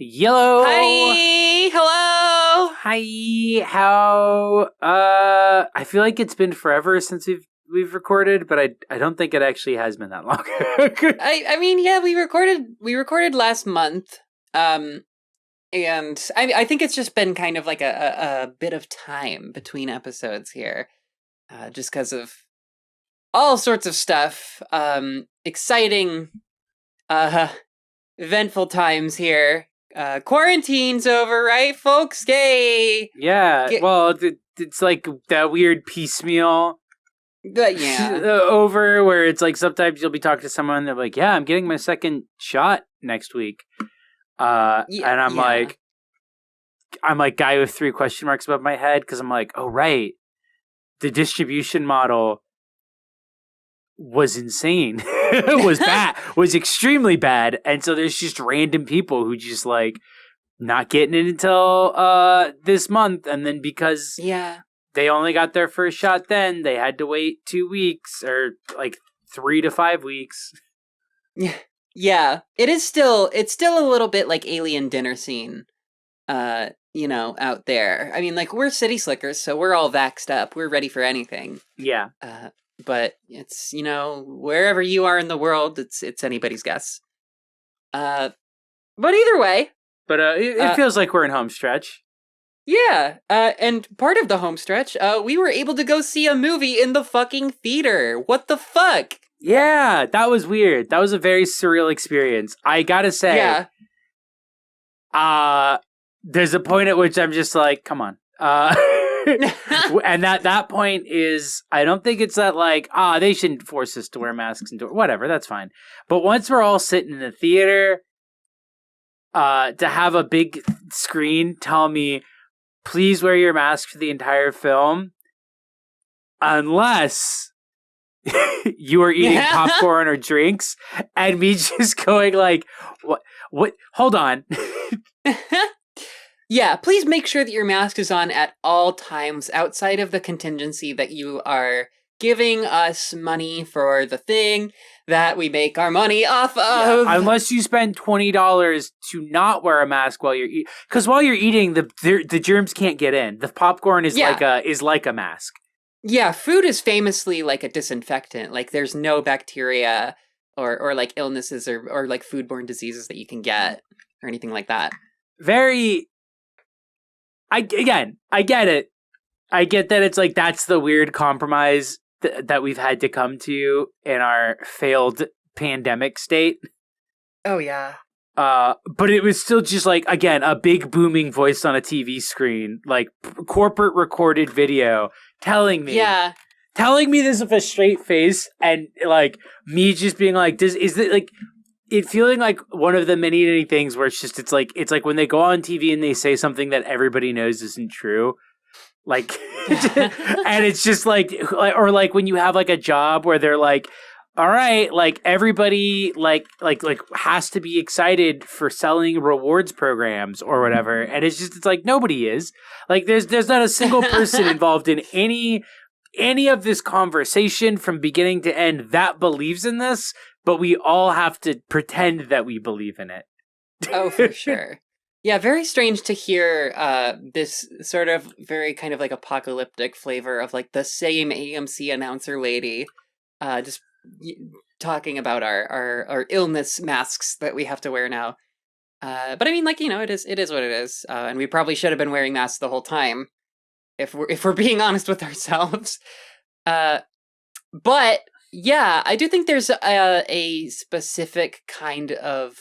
Yellow. Hi. Hello. Hi. How? I feel like it's been forever since we've recorded, but I don't think it actually has been that long. I mean, yeah, we recorded last month. And I think it's just been kind of like a bit of time between episodes here, just because of all sorts of stuff. Exciting, eventful times here. Quarantine's over, right, folks? Yay! Yeah. Well, it's like that weird piecemeal. But yeah, over where it's like sometimes you'll be talking to someone and they're like, yeah, I'm getting my second shot next week. And I'm like guy with 3 question marks above my head because I'm like, oh right, the distribution model was insane. Was bad, was extremely bad, and so there's just random people who just like not getting it until this month, and then because they only got their first shot then, they had to wait 2 weeks or like 3 to 5 weeks. Yeah, it's still a little bit like alien dinner scene, out there. I mean, like, we're city slickers, so we're all vaxxed up. We're ready for anything. Yeah. But it's, wherever you are in the world, it's anybody's guess. But either way. But it feels like we're in home stretch. Yeah, and part of the home stretch, we were able to go see a movie in the fucking theater. What the fuck? Yeah, that was weird. That was a very surreal experience. I gotta say, there's a point at which I'm just like, come on. And that point is, I don't think it's that like, they shouldn't force us to wear masks and whatever, that's fine. But once we're all sitting in the theater, to have a big screen tell me, please wear your mask for the entire film, unless you are eating popcorn or drinks, and me just going like, what, hold on. Yeah, please make sure that your mask is on at all times outside of the contingency that you are giving us money for the thing that we make our money off of. Yeah, unless you spend $20 to not wear a mask while you're eating. Because while you're eating, the germs can't get in. The popcorn is like a mask. Yeah, food is famously like a disinfectant. Like, there's no bacteria or like illnesses or like foodborne diseases that you can get or anything like that. I get it. I get that it's like that's the weird compromise that we've had to come to in our failed pandemic state. Oh, yeah. But it was still just like, again, a big booming voice on a TV screen, like corporate recorded video telling me this with a straight face, and like me just being like, is it like it feeling like one of the many things where it's like when they go on TV and they say something that everybody knows isn't true. Like, and it's just like, or like when you have like a job where they're like, all right, like everybody like has to be excited for selling rewards programs or whatever. And it's like, nobody is. Like, there's not a single person involved in any of this conversation from beginning to end that believes in this, but we all have to pretend that we believe in it. Oh, for sure. Yeah, very strange to hear this sort of very kind of like apocalyptic flavor of like the same AMC announcer lady just talking about our illness masks that we have to wear now. But I mean, like, it is what it is. And we probably should have been wearing masks the whole time if we're being honest with ourselves. But yeah, I do think there's a specific kind of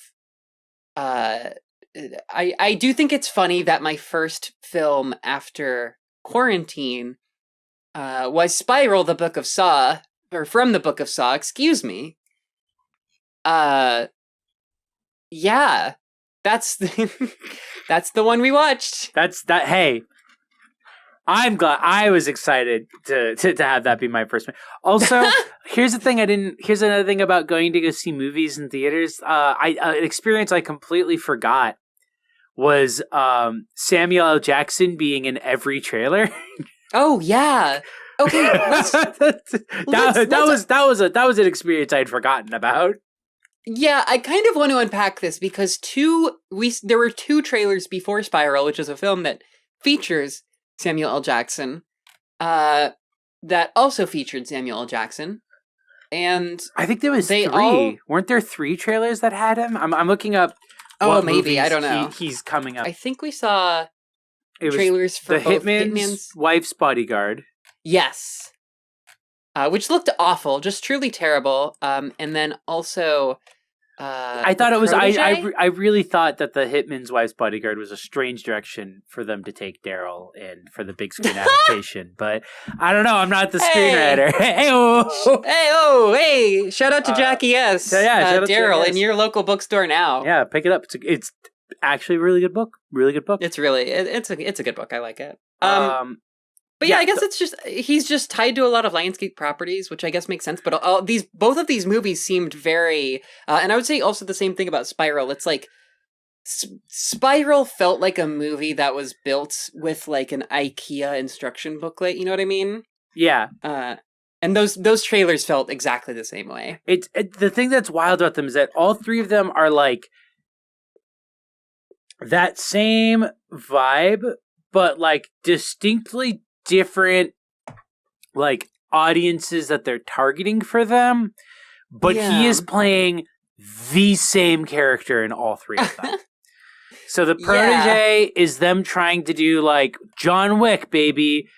I do think it's funny that my first film after quarantine was Spiral, the Book of Saw, or from the Book of Saw, excuse me. Yeah, that's that's the one we watched. Hey, I'm glad. I was excited to have that be my first one. Also, here's another thing about going to go see movies in theaters. An experience I completely forgot was Samuel L. Jackson being in every trailer. Oh yeah. Okay. That was an experience I'd forgotten about. Yeah, I kind of want to unpack this because there were two trailers before Spiral, which is a film that features Samuel L. Jackson, that also featured Samuel L. Jackson, and I think there was they three. Weren't there three trailers that had him? I'm looking up. Oh, maybe, I don't know. He's coming up. I think we saw trailers for the both Hitman's Wife's Bodyguard. Yes. Which looked awful, just truly terrible. And then also, I thought it was. I really thought that the Hitman's Wife's Bodyguard was a strange direction for them to take Daryl in for the big screen adaptation. But I don't know. I'm not the screenwriter. Hey! Shout out to Jackie S. Daryl in your local bookstore now. Yeah, pick it up. It's actually a really good book. Really good book. It's a good book. I like it. But yeah, I guess it's just he's just tied to a lot of Lionsgate properties, which I guess makes sense. But both of these movies seemed very, and I would say also the same thing about Spiral. It's like Spiral felt like a movie that was built with like an IKEA instruction booklet. You know what I mean? Yeah. And those trailers felt exactly the same way. The thing that's wild about them is that all three of them are like that same vibe, but like distinctly different like audiences that they're targeting for them, but he is playing the same character in all three of them. So the protege is them trying to do like John Wick, baby.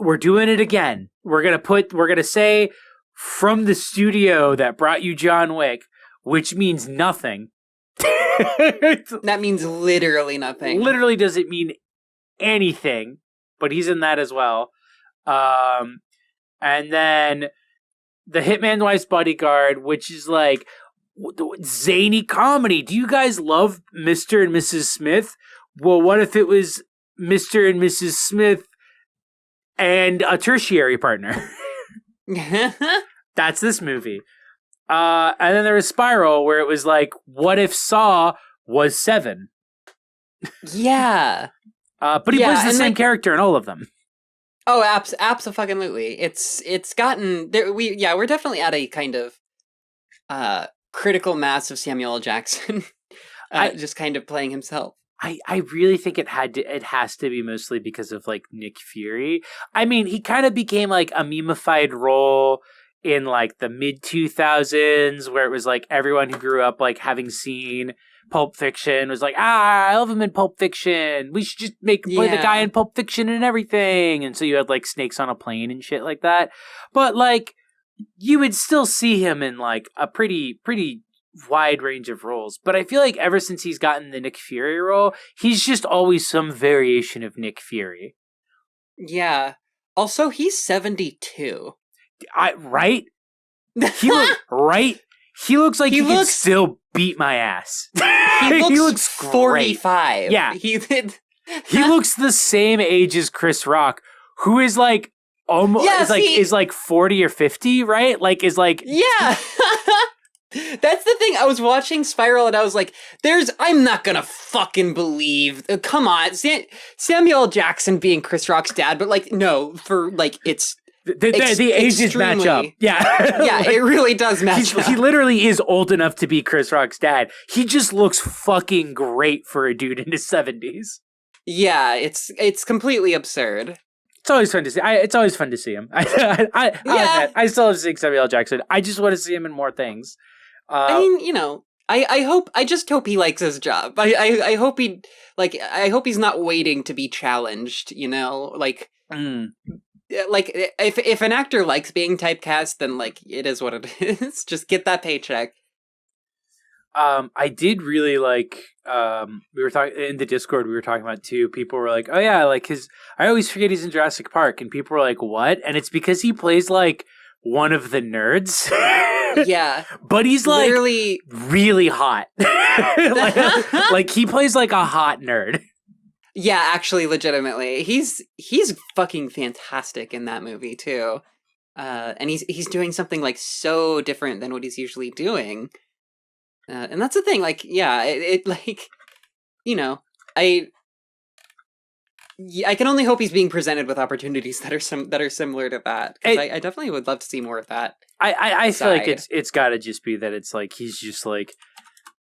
We're doing it again. We're gonna say from the studio that brought you John Wick, which means nothing. That means literally nothing. Literally doesn't mean anything. But he's in that as well. And then the Hitman's Wife's Bodyguard, which is like zany comedy. Do you guys love Mr. and Mrs. Smith? Well, what if it was Mr. and Mrs. Smith and a tertiary partner? That's this movie. And then there was Spiral, where it was like, what if Saw was 7? Yeah. But he plays the same character in all of them. Oh, absolutely. It's gotten there. We're definitely at a kind of critical mass of Samuel L. Jackson, just kind of playing himself. I really think it has to be mostly because of like Nick Fury. I mean, he kind of became like a memeified role in like the mid 2000s, where it was like everyone who grew up like having seen Pulp Fiction was like, I love him in Pulp Fiction. We should just play the guy in Pulp Fiction and everything. And so you had like Snakes on a Plane and shit like that. But like, you would still see him in like a pretty wide range of roles. But I feel like ever since he's gotten the Nick Fury role, he's just always some variation of Nick Fury. Yeah. Also, he's 72. Right? He looks like he could still beat my ass. He looks 45. Great. Yeah. He looks the same age as Chris Rock, who is like almost is like 40 or 50, right? Like is like yeah. That's the thing. I was watching Spiral and I was like, I'm not gonna fucking believe. Come on, Samuel L. Jackson being Chris Rock's dad, but like no, for like it's. The ages match up. Yeah. Yeah, like, it really does match up. He literally is old enough to be Chris Rock's dad. He just looks fucking great for a dude in his 70s. Yeah, it's completely absurd. It's always fun to see. It's always fun to see him. I still love seeing Samuel L. Jackson. I just want to see him in more things. I mean, I just hope he likes his job. I hope I hope he's not waiting to be challenged, like... Like, if an actor likes being typecast, then, like, it is what it is. Just get that paycheck. I did really like, we were talking, in the Discord, we were talking about, too, people were like, oh, yeah, like, I always forget he's in Jurassic Park, and people were like, what? And it's because he plays, like, one of the nerds. Yeah. But he's, like, literally really hot. like, he plays, like, a hot nerd. Yeah, actually, legitimately, he's fucking fantastic in that movie too, and he's doing something like so different than what he's usually doing, and that's the thing. Like, yeah, it like, I can only hope he's being presented with opportunities that are similar to that. Because I definitely would love to see more of that. I feel like it's got to just be that it's like he's just like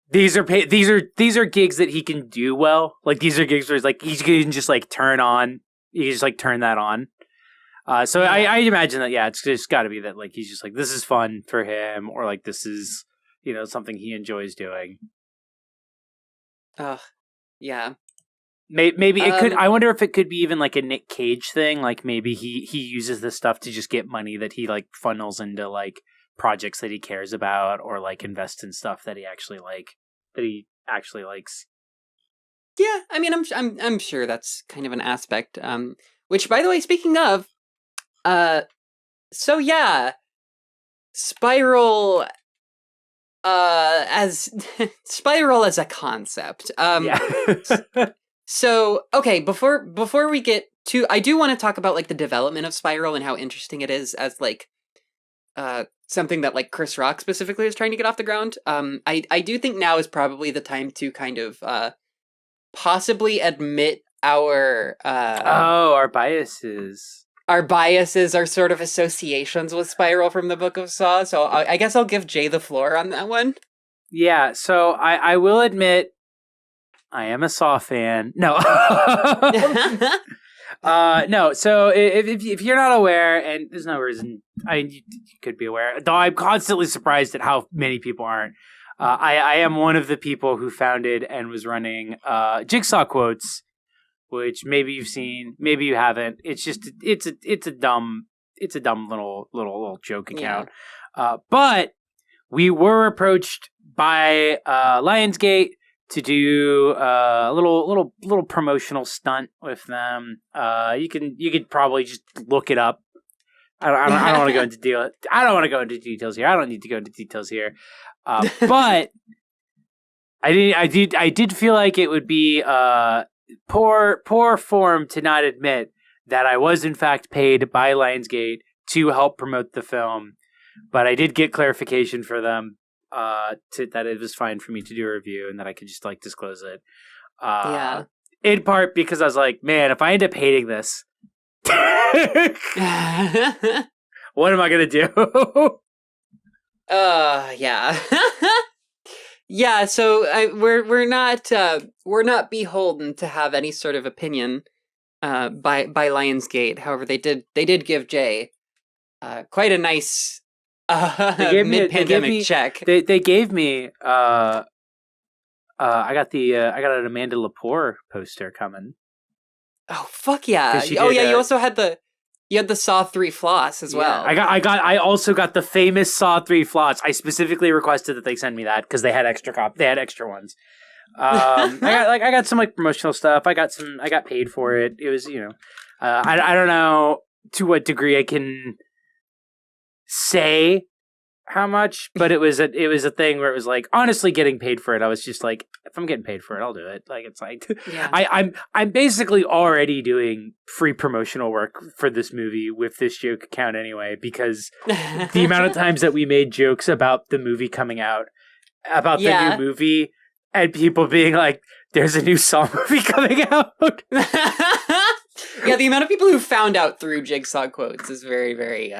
these are gigs that he can do well. Like these are gigs where he's like he can just like turn that on. So I imagine that it's just got to be that like he's just like this is fun for him, or like this is something he enjoys doing. Yeah. Maybe it could. I wonder if it could be even like a Nick Cage thing. Like maybe he uses this stuff to just get money that he like funnels into like projects that he cares about, or like invest in stuff that he actually likes. Yeah, I mean, I'm sure that's kind of an aspect. Which, by the way, speaking of, so yeah, Spiral. As Spiral as a concept. So, okay, before we get to, I do want to talk about like the development of Spiral and how interesting it is as like something that like Chris Rock specifically is trying to get off the ground. I do think now is probably the time to kind of possibly admit our our biases. Our biases are sort of associations with Spiral from the Book of Saw, so I guess I'll give Jay the floor on that one. Yeah, so I will admit I am a Saw fan. No. No, so if you're not aware, and there's no reason, you could be aware, though I'm constantly surprised at how many people aren't. I am one of the people who founded and was running Jigsaw Quotes, which maybe you've seen, maybe you haven't. It's just it's a dumb little joke account. Yeah. But we were approached by Lionsgate to do a little promotional stunt with them. You could probably just look it up. I don't want to go into I don't want to go into details here. I don't need to go into details here. But I did feel like it would be poor form to not admit that I was in fact paid by Lionsgate to help promote the film. But I did get clarification for them that it was fine for me to do a review and that I could just like disclose it. In part because I was like, man, if I end up hating this, what am I gonna do? Yeah. Yeah, so we're not beholden to have any sort of opinion by Lionsgate. However, they did give Jay quite a nice mid-pandemic check. They gave me I got an Amanda Lepore poster coming. Oh fuck yeah! You also had the Saw 3 floss as well. I also got the famous Saw 3 floss. I specifically requested that they send me that because they had extra ones. I got some like promotional stuff. I got paid for it. It was I don't know to what degree I can say how much, but it was a thing where it was like honestly getting paid for it. I was just like, if I'm getting paid for it, I'll do it. Like it's like I'm basically already doing free promotional work for this movie with this joke account anyway, because the amount of times that we made jokes about the movie coming out, about the new movie, and people being like, "There's a new Saw movie coming out." Yeah, the amount of people who found out through Jigsaw Quotes is very, very,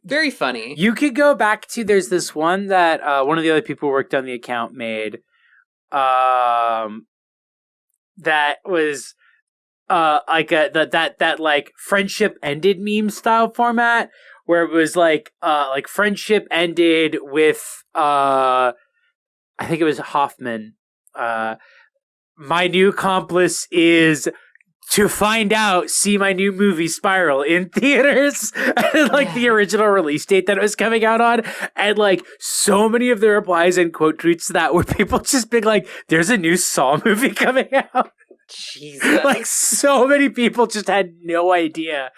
very funny. You could go back to, there's this one that one of the other people who worked on the account made, that was like that like friendship ended meme style format, where it was like friendship ended with I think it was Hoffman. My new accomplice is to find out, see my new movie Spiral in theaters, and like the original release date that it was coming out on, and like so many of the replies and quote tweets to that were people just being like, "There's a new Saw movie coming out." Jesus, like so many people just had no idea.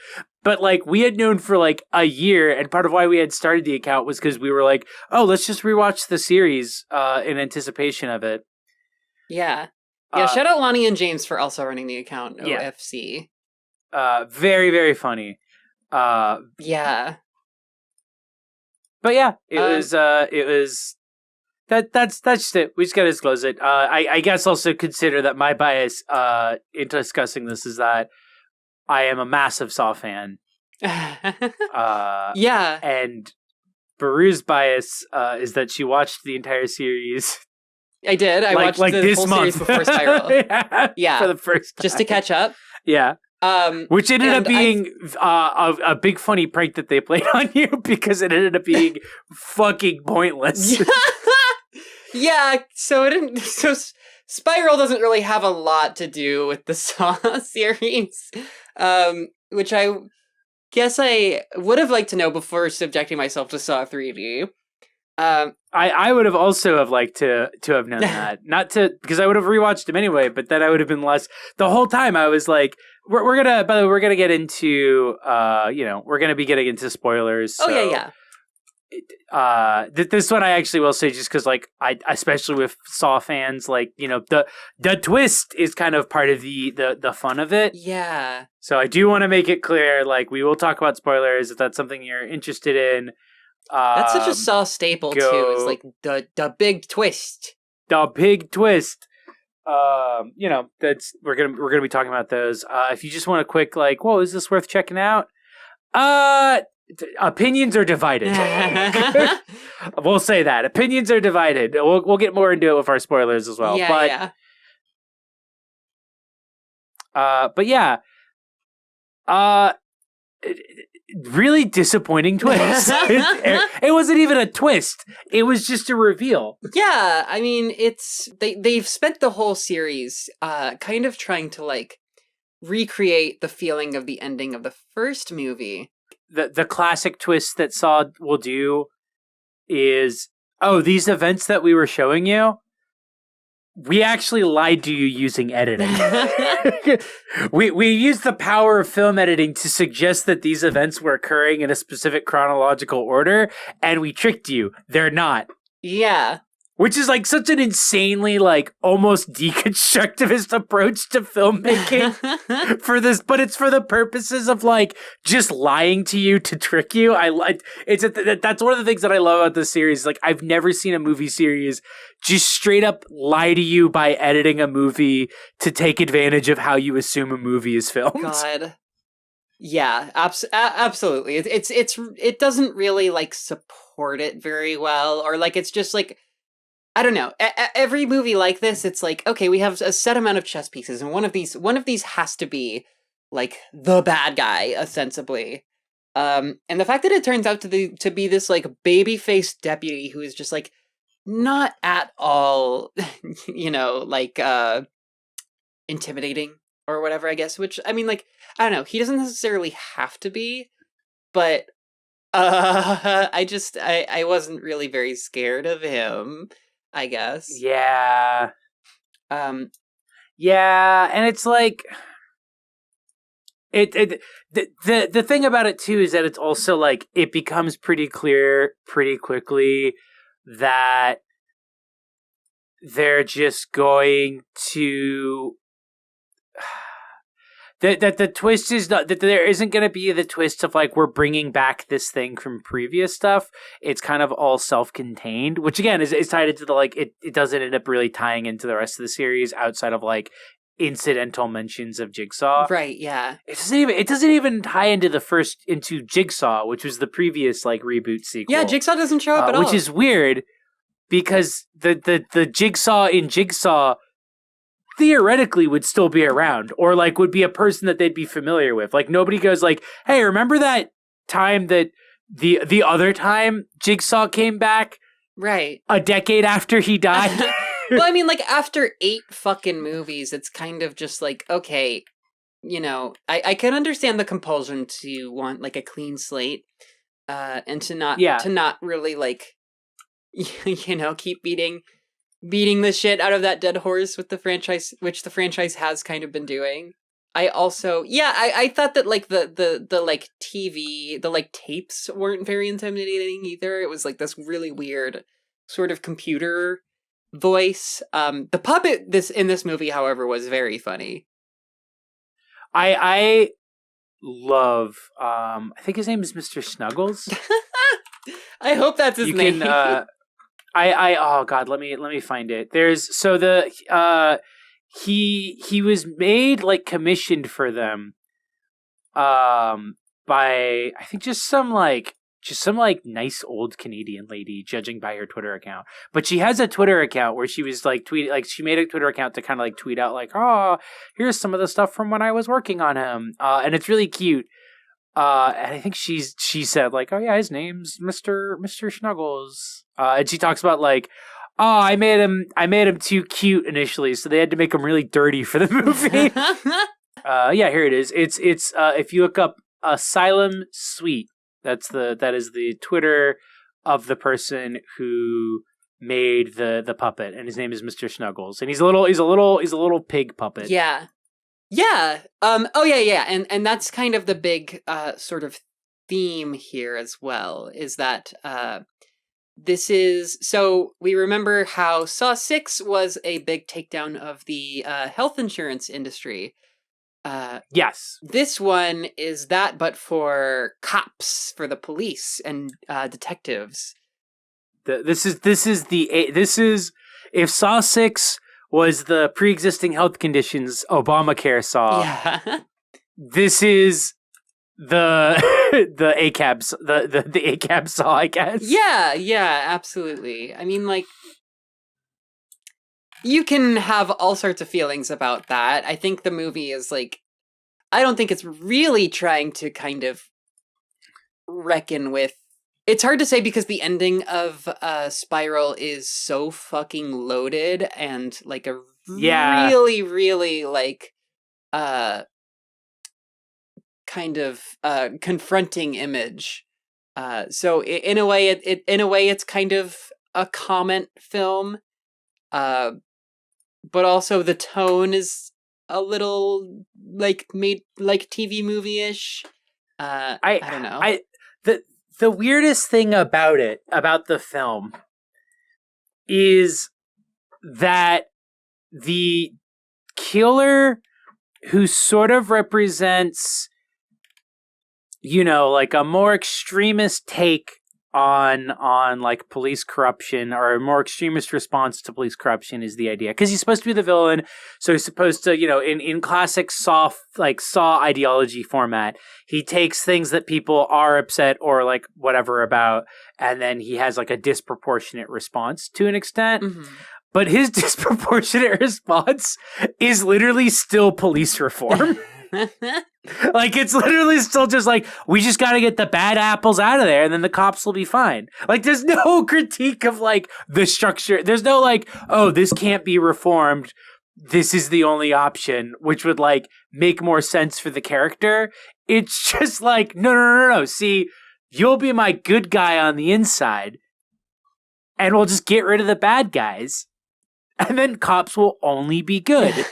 But like we had known for like a year, and part of why we had started the account was because we were like, "Oh, let's just rewatch the series in anticipation of it." Yeah. Yeah, shout out Lonnie and James for also running the account, OFC. Very, very funny. Yeah. But yeah, it was that's just it. We just gotta disclose it. I guess also consider that my bias in discussing this is that I am a massive Saw fan. Yeah. And Barroo's bias is that she watched the entire series. I did. I watched the this whole month. series before Spiral. Yeah. For the first time. Just to catch up. Yeah. Which ended up being a big funny prank that they played on you because it ended up being fucking pointless. Yeah, so Spiral doesn't really have a lot to do with the Saw series, which I guess I would have liked to know before subjecting myself to Saw 3D. I would have also have liked to have known that, not to because I would have rewatched them anyway. But then I would have been less. The whole time I was like, we're gonna. By the way, we're gonna get into we're gonna be getting into spoilers. So, yeah. This one I actually will say just because like I especially with Saw fans, like the twist is kind of part of the fun of it. Yeah. So I do want to make it clear, like we will talk about spoilers if that's something you're interested in. That's such a Saw staple too. It's like the big twist. The big twist. That's we're gonna be talking about those. If you just want a quick like, whoa, is this worth checking out? Opinions are divided. We'll say that opinions are divided. We'll get more into it with our spoilers as well. But yeah. Really disappointing twist. It wasn't even a twist. It was just a reveal. Yeah, I mean, they've spent the whole series kind of trying to like recreate the feeling of the ending of the first movie. The classic twist that Saw will do is, these events that we were showing you, we actually lied to you using editing. we used the power of film editing to suggest that these events were occurring in a specific chronological order, and we tricked you. They're not. Yeah. Which is like such an insanely like almost deconstructivist approach to filmmaking for this, but it's for the purposes of like just lying to you to trick you. That's one of the things that I love about this series. Like I've never seen a movie series just straight up lie to you by editing a movie to take advantage of how you assume a movie is filmed. God. Yeah, absolutely. It doesn't really like support it very well, or like it's just like, I don't know. Every movie like this, it's like, okay, we have a set amount of chess pieces, and one of these has to be like the bad guy, ostensibly. And the fact that it turns out to be this like baby-faced deputy who is just like not at all, like intimidating or whatever, I guess. Which I mean, like, I don't know. He doesn't necessarily have to be, but I wasn't really very scared of him, I guess. Yeah. Yeah, and it's like the thing about it too is that it's also like it becomes pretty clear pretty quickly that they're just going to that the twist is not that there isn't going to be the twist of like we're bringing back this thing from previous stuff. It's kind of all self-contained, which again is tied into the like it doesn't end up really tying into the rest of the series outside of like incidental mentions of Jigsaw. Right, yeah. It doesn't even tie into Jigsaw, which was the previous like reboot sequel. Yeah, Jigsaw doesn't show up at all. Which is weird because the Jigsaw in Jigsaw theoretically would still be around or like would be a person that they'd be familiar with. Like nobody goes like, hey, remember that time that the other time Jigsaw came back? Right. A decade after he died? Well, I mean, like after 8 fucking movies, it's kind of just like, okay, I can understand the compulsion to want like a clean slate and to not really like, keep beating the shit out of that dead horse with the franchise, which the franchise has kind of been doing. I also, I thought that like the like TV, the like tapes weren't very intimidating either. It was like this really weird sort of computer voice. The puppet in this movie, however, was very funny. I love, I think his name is Mr. Snuggles. I hope that's his name. Oh god, let me find it. He was made like commissioned for them by I think just some nice old Canadian lady, judging by her Twitter account. But she has a Twitter account where she was like tweeting, like she made a Twitter account to kind of like tweet out like, oh, here's some of the stuff from when I was working on him, and it's really cute. And I think she said like, oh yeah, his name's Mr. Snuggles, and she talks about like, oh, I made him too cute initially, so they had to make him really dirty for the movie. Yeah, here it is. It's if you look up Asylum Suite, that is the Twitter of the person who made the puppet, and his name is Mr. Snuggles, and he's a little pig puppet. Yeah. Yeah. Oh yeah. And that's kind of the big sort of theme here as well, is that this is, so we remember how Saw 6 was a big takedown of the health insurance industry. Yes. This one is that, but for cops, for the police and detectives. This is if Saw 6 was the pre-existing health conditions Obamacare Saw. Yeah. This is the ACAB the ACAB Saw, I guess. Yeah, absolutely. I mean, like, you can have all sorts of feelings about that. I think the movie is like, I don't think it's really trying to kind of reckon with. It's hard to say because the ending of Spiral is so fucking loaded and like a really, really like kind of confronting image. So in a way, it's kind of a comment film. But also the tone is a little like made like TV movie-ish. I don't know. The weirdest thing about the film is that the killer, who sort of represents, like a more extremist take on like police corruption, or a more extremist response to police corruption, is the idea, because he's supposed to be the villain, so he's supposed to, in classic Saw ideology format, he takes things that people are upset or like whatever about, and then he has like a disproportionate response to an extent. Mm-hmm. But his disproportionate response is literally still police reform. Like, it's literally still just like, we just got to get the bad apples out of there and then the cops will be fine. Like, there's no critique of like the structure. There's no like, oh, this can't be reformed, this is the only option, which would like make more sense for the character. It's just like, no. See, you'll be my good guy on the inside and we'll just get rid of the bad guys. And then cops will only be good.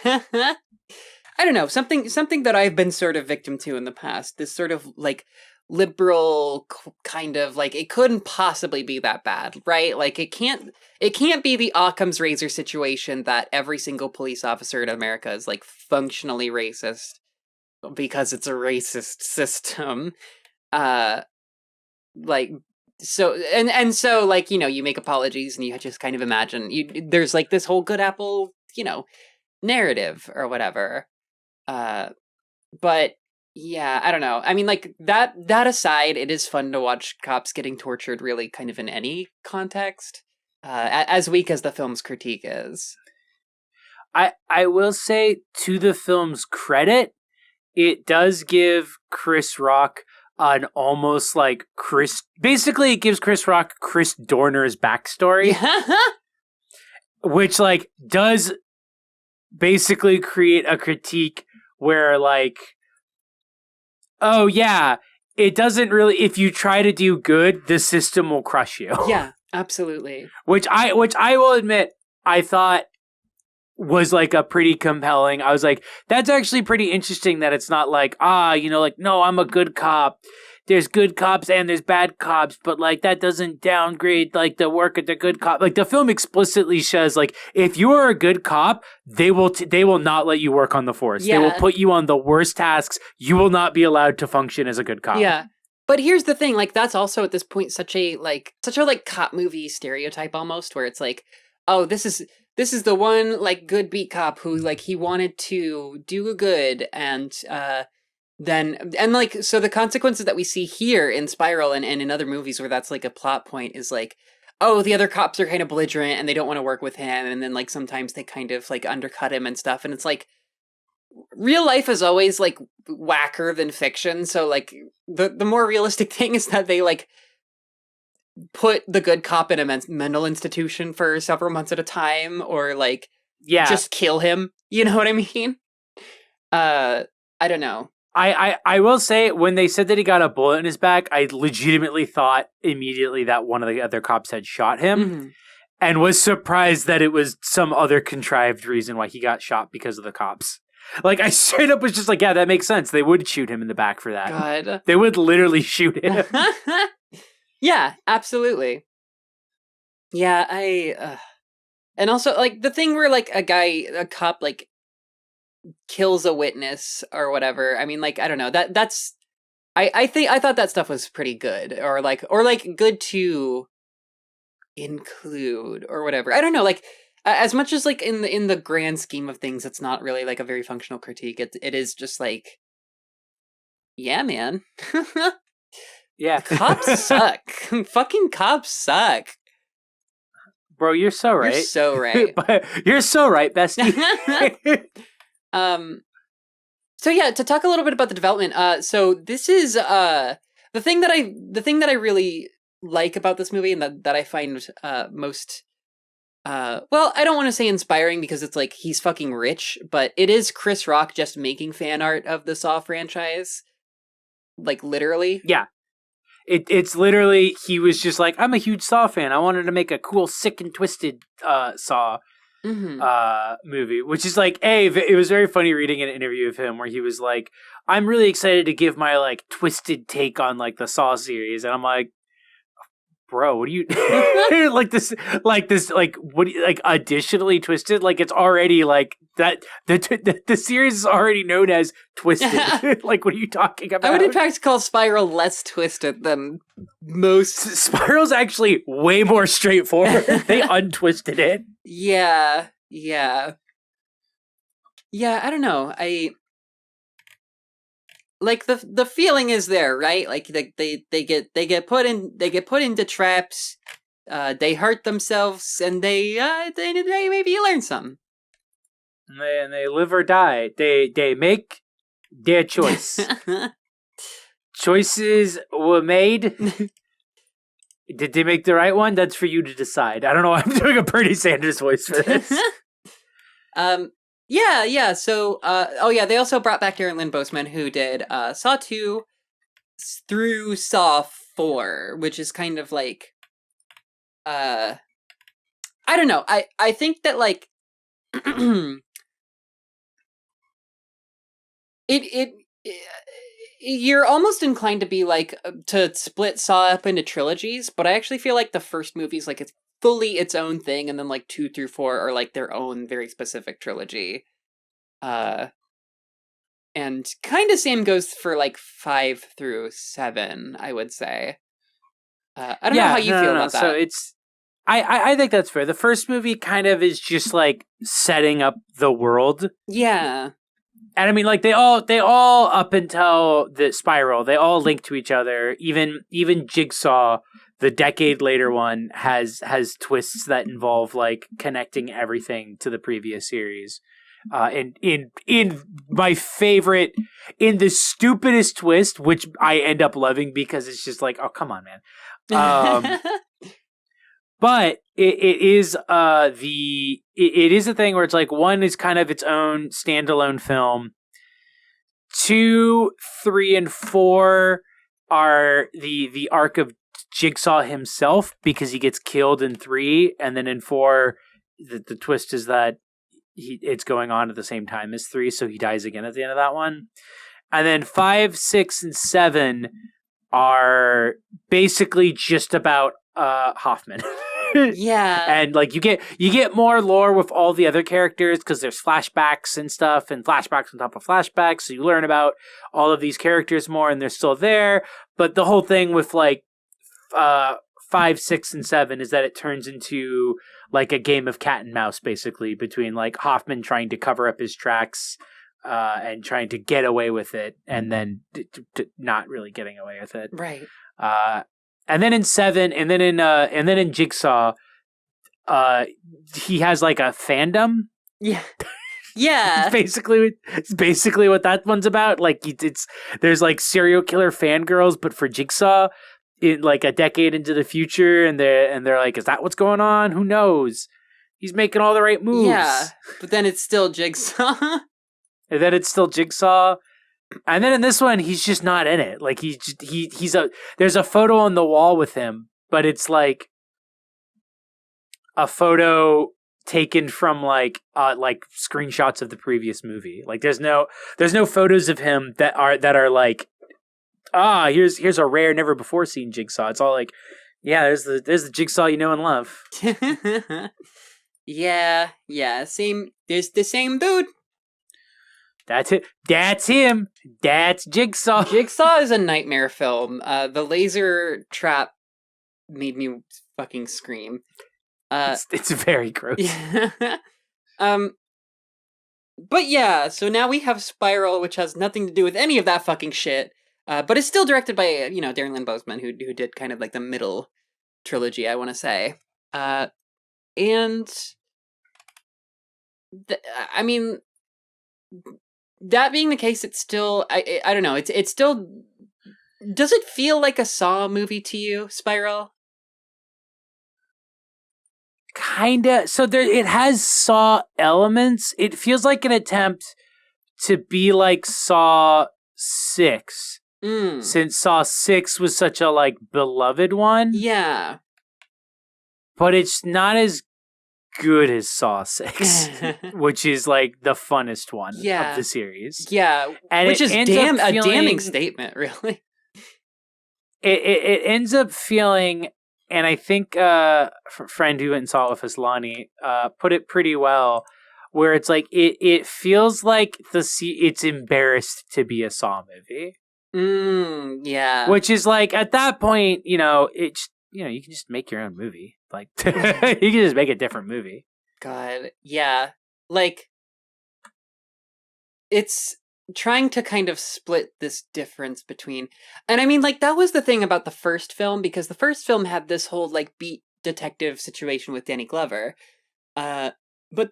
I don't know, something that I've been sort of victim to in the past. This sort of like liberal kind of like, it couldn't possibly be that bad, right? Like it can't be the Occam's razor situation that every single police officer in America is like functionally racist because it's a racist system. Like, so and so like, you make apologies and you just kind of imagine there's like this whole good apple, narrative or whatever. But yeah, I don't know. I mean, like that aside, it is fun to watch cops getting tortured really kind of in any context, as weak as the film's critique is. I will say, to the film's credit, it does give Chris Rock an almost like basically it gives Chris Rock Chris Dorner's backstory, which like does basically create a critique where like, oh yeah, it doesn't really, if you try to do good, the system will crush you. Yeah, absolutely. Which I will admit, I thought was like a pretty compelling. I was like, that's actually pretty interesting that it's not like, like, no, I'm a good cop. There's good cops and there's bad cops, but like that doesn't downgrade like the work of the good cop. Like the film explicitly says, like, if you are a good cop, they will not let you work on the force. Yeah. They will put you on the worst tasks. You will not be allowed to function as a good cop. Yeah. But here's the thing, like that's also at this point such a cop movie stereotype almost, where it's like, oh, this is the one like good beat cop who like he wanted to do good and then, and like, so the consequences that we see here in Spiral and in other movies where that's like a plot point is like, oh, the other cops are kind of belligerent and they don't want to work with him. And then like sometimes they kind of like undercut him and stuff. And it's like, real life is always like whacker than fiction. So like the more realistic thing is that they like put the good cop in a mental institution for several months at a time, or like just kill him. You know what I mean? I don't know. I will say, when they said that he got a bullet in his back, I legitimately thought immediately that one of the other cops had shot him, and was surprised that it was some other contrived reason why he got shot because of the cops. Like, I straight up was just like, yeah, that makes sense. They would shoot him in the back for that. God. They would literally shoot him. Yeah, absolutely. Yeah, and also, like, the thing where, like, a cop, like, kills a witness or whatever. I mean, like, I don't know. That's... I thought that stuff was pretty good. Or good to include, or whatever. I don't know, like... as much as, like, in the grand scheme of things, it's not really, like, a very functional critique. It is just, like, yeah, man. Yeah. Cops suck. Fucking cops suck. Bro, you're so right. You're so right. You're so right, bestie. So yeah, to talk a little bit about the development. So this is the thing that I really like about this movie, and that I find most... well, I don't want to say inspiring because it's like he's fucking rich, but it is Chris Rock just making fan art of the Saw franchise. Like, literally. Yeah. It's literally, he was just like, I'm a huge Saw fan. I wanted to make a cool, sick and twisted Saw movie, which is like, it was very funny reading an interview of him where he was like, I'm really excited to give my like twisted take on like the Saw series. And I'm like, bro, what do you like this? What do you, like, additionally twisted? Like, it's already like that. The series is already known as Twisted. Like, what are you talking about? I would in fact call Spiral less twisted than most. Spiral's actually way more straightforward. They untwisted it. Yeah. I don't know. Like, the feeling is there, right? Like, they get put into traps, they hurt themselves, and they maybe learn something. And they live or die. They make their choice. Choices were made. Did they make the right one? That's for you to decide. I don't know. I'm doing a Bernie Sanders voice for this. Yeah. So, they also brought back Darren Lynn Bousman, who did Saw 2 through Saw 4, which is kind of like, I don't know. I think that, like, you're almost inclined to be like, to split Saw up into trilogies, but I actually feel like the first movie's like it's fully its own thing, and then like 2 through 4 are like their own very specific trilogy. And kind of same goes for like 5 through 7, I would say. I don't know how you feel about that. So it's, I think that's fair. The first movie kind of is just like setting up the world. Yeah. And I mean, like, they all up until the Spiral, they all link to each other. Even Jigsaw, the decade later one, has twists that involve like connecting everything to the previous series. And in my favorite, in the stupidest twist, which I end up loving because it's just like, oh, come on, man. But it is it is a thing where it's like, 1 is kind of its own standalone film. 2, 3, and 4 are the arc of Jigsaw himself, because he gets killed in 3, and then in 4, the twist is that it's going on at the same time as 3, so he dies again at the end of that one. And then 5, 6, and 7 are basically just about Hoffman. Yeah. And like you get more lore with all the other characters because there's flashbacks and stuff, and flashbacks on top of flashbacks, so you learn about all of these characters more, and they're still there. But the whole thing with like 5, 6, and 7 is that it turns into like a game of cat and mouse, basically, between like Hoffman trying to cover up his tracks and trying to get away with it, and then not really getting away with it. Right. And then in 7, and then in Jigsaw, he has like a fandom. Yeah. Yeah. It's basically what that one's about. Like there's like serial killer fangirls, but for Jigsaw, in like a decade into the future, and they're like, is that what's going on? Who knows? He's making all the right moves. Yeah, but then it's still Jigsaw. And then it's still Jigsaw. And then in this one, he's just not in it. Like there's a photo on the wall with him, but it's like a photo taken from like screenshots of the previous movie. Like there's no photos of him that are like, here's a rare, never before seen Jigsaw. It's all like, yeah, there's the Jigsaw you know and love. Yeah, same. There's the same dude. That's it. That's him. That's Jigsaw. Jigsaw is a nightmare film. The laser trap made me fucking scream. It's very gross. Yeah. But yeah, so now we have Spiral, which has nothing to do with any of that fucking shit. But it's still directed by, Darren Lynn Bousman, who did kind of like the middle trilogy, I want to say. And I mean, that being the case, it's still, I don't know, it's still, does it feel like a Saw movie to you, Spiral? Kinda. So it has Saw elements. It feels like an attempt to be like Saw 6. Since Saw 6 was such a like beloved one. Yeah. But it's not as good as Saw 6, which is like the funnest one of the series. Yeah. And which is a damning statement, really. It ends up feeling, and I think friend who went and saw it with us, Lonnie, put it pretty well, where it's like it feels like it's embarrassed to be a Saw movie. Yeah. Which is like, at that point, you can just make your own movie. Like, you can just make a different movie. God, yeah. Like, it's trying to kind of split this difference between, and I mean, like, that was the thing about the first film, because the first film had this whole like beat detective situation with Danny Glover, but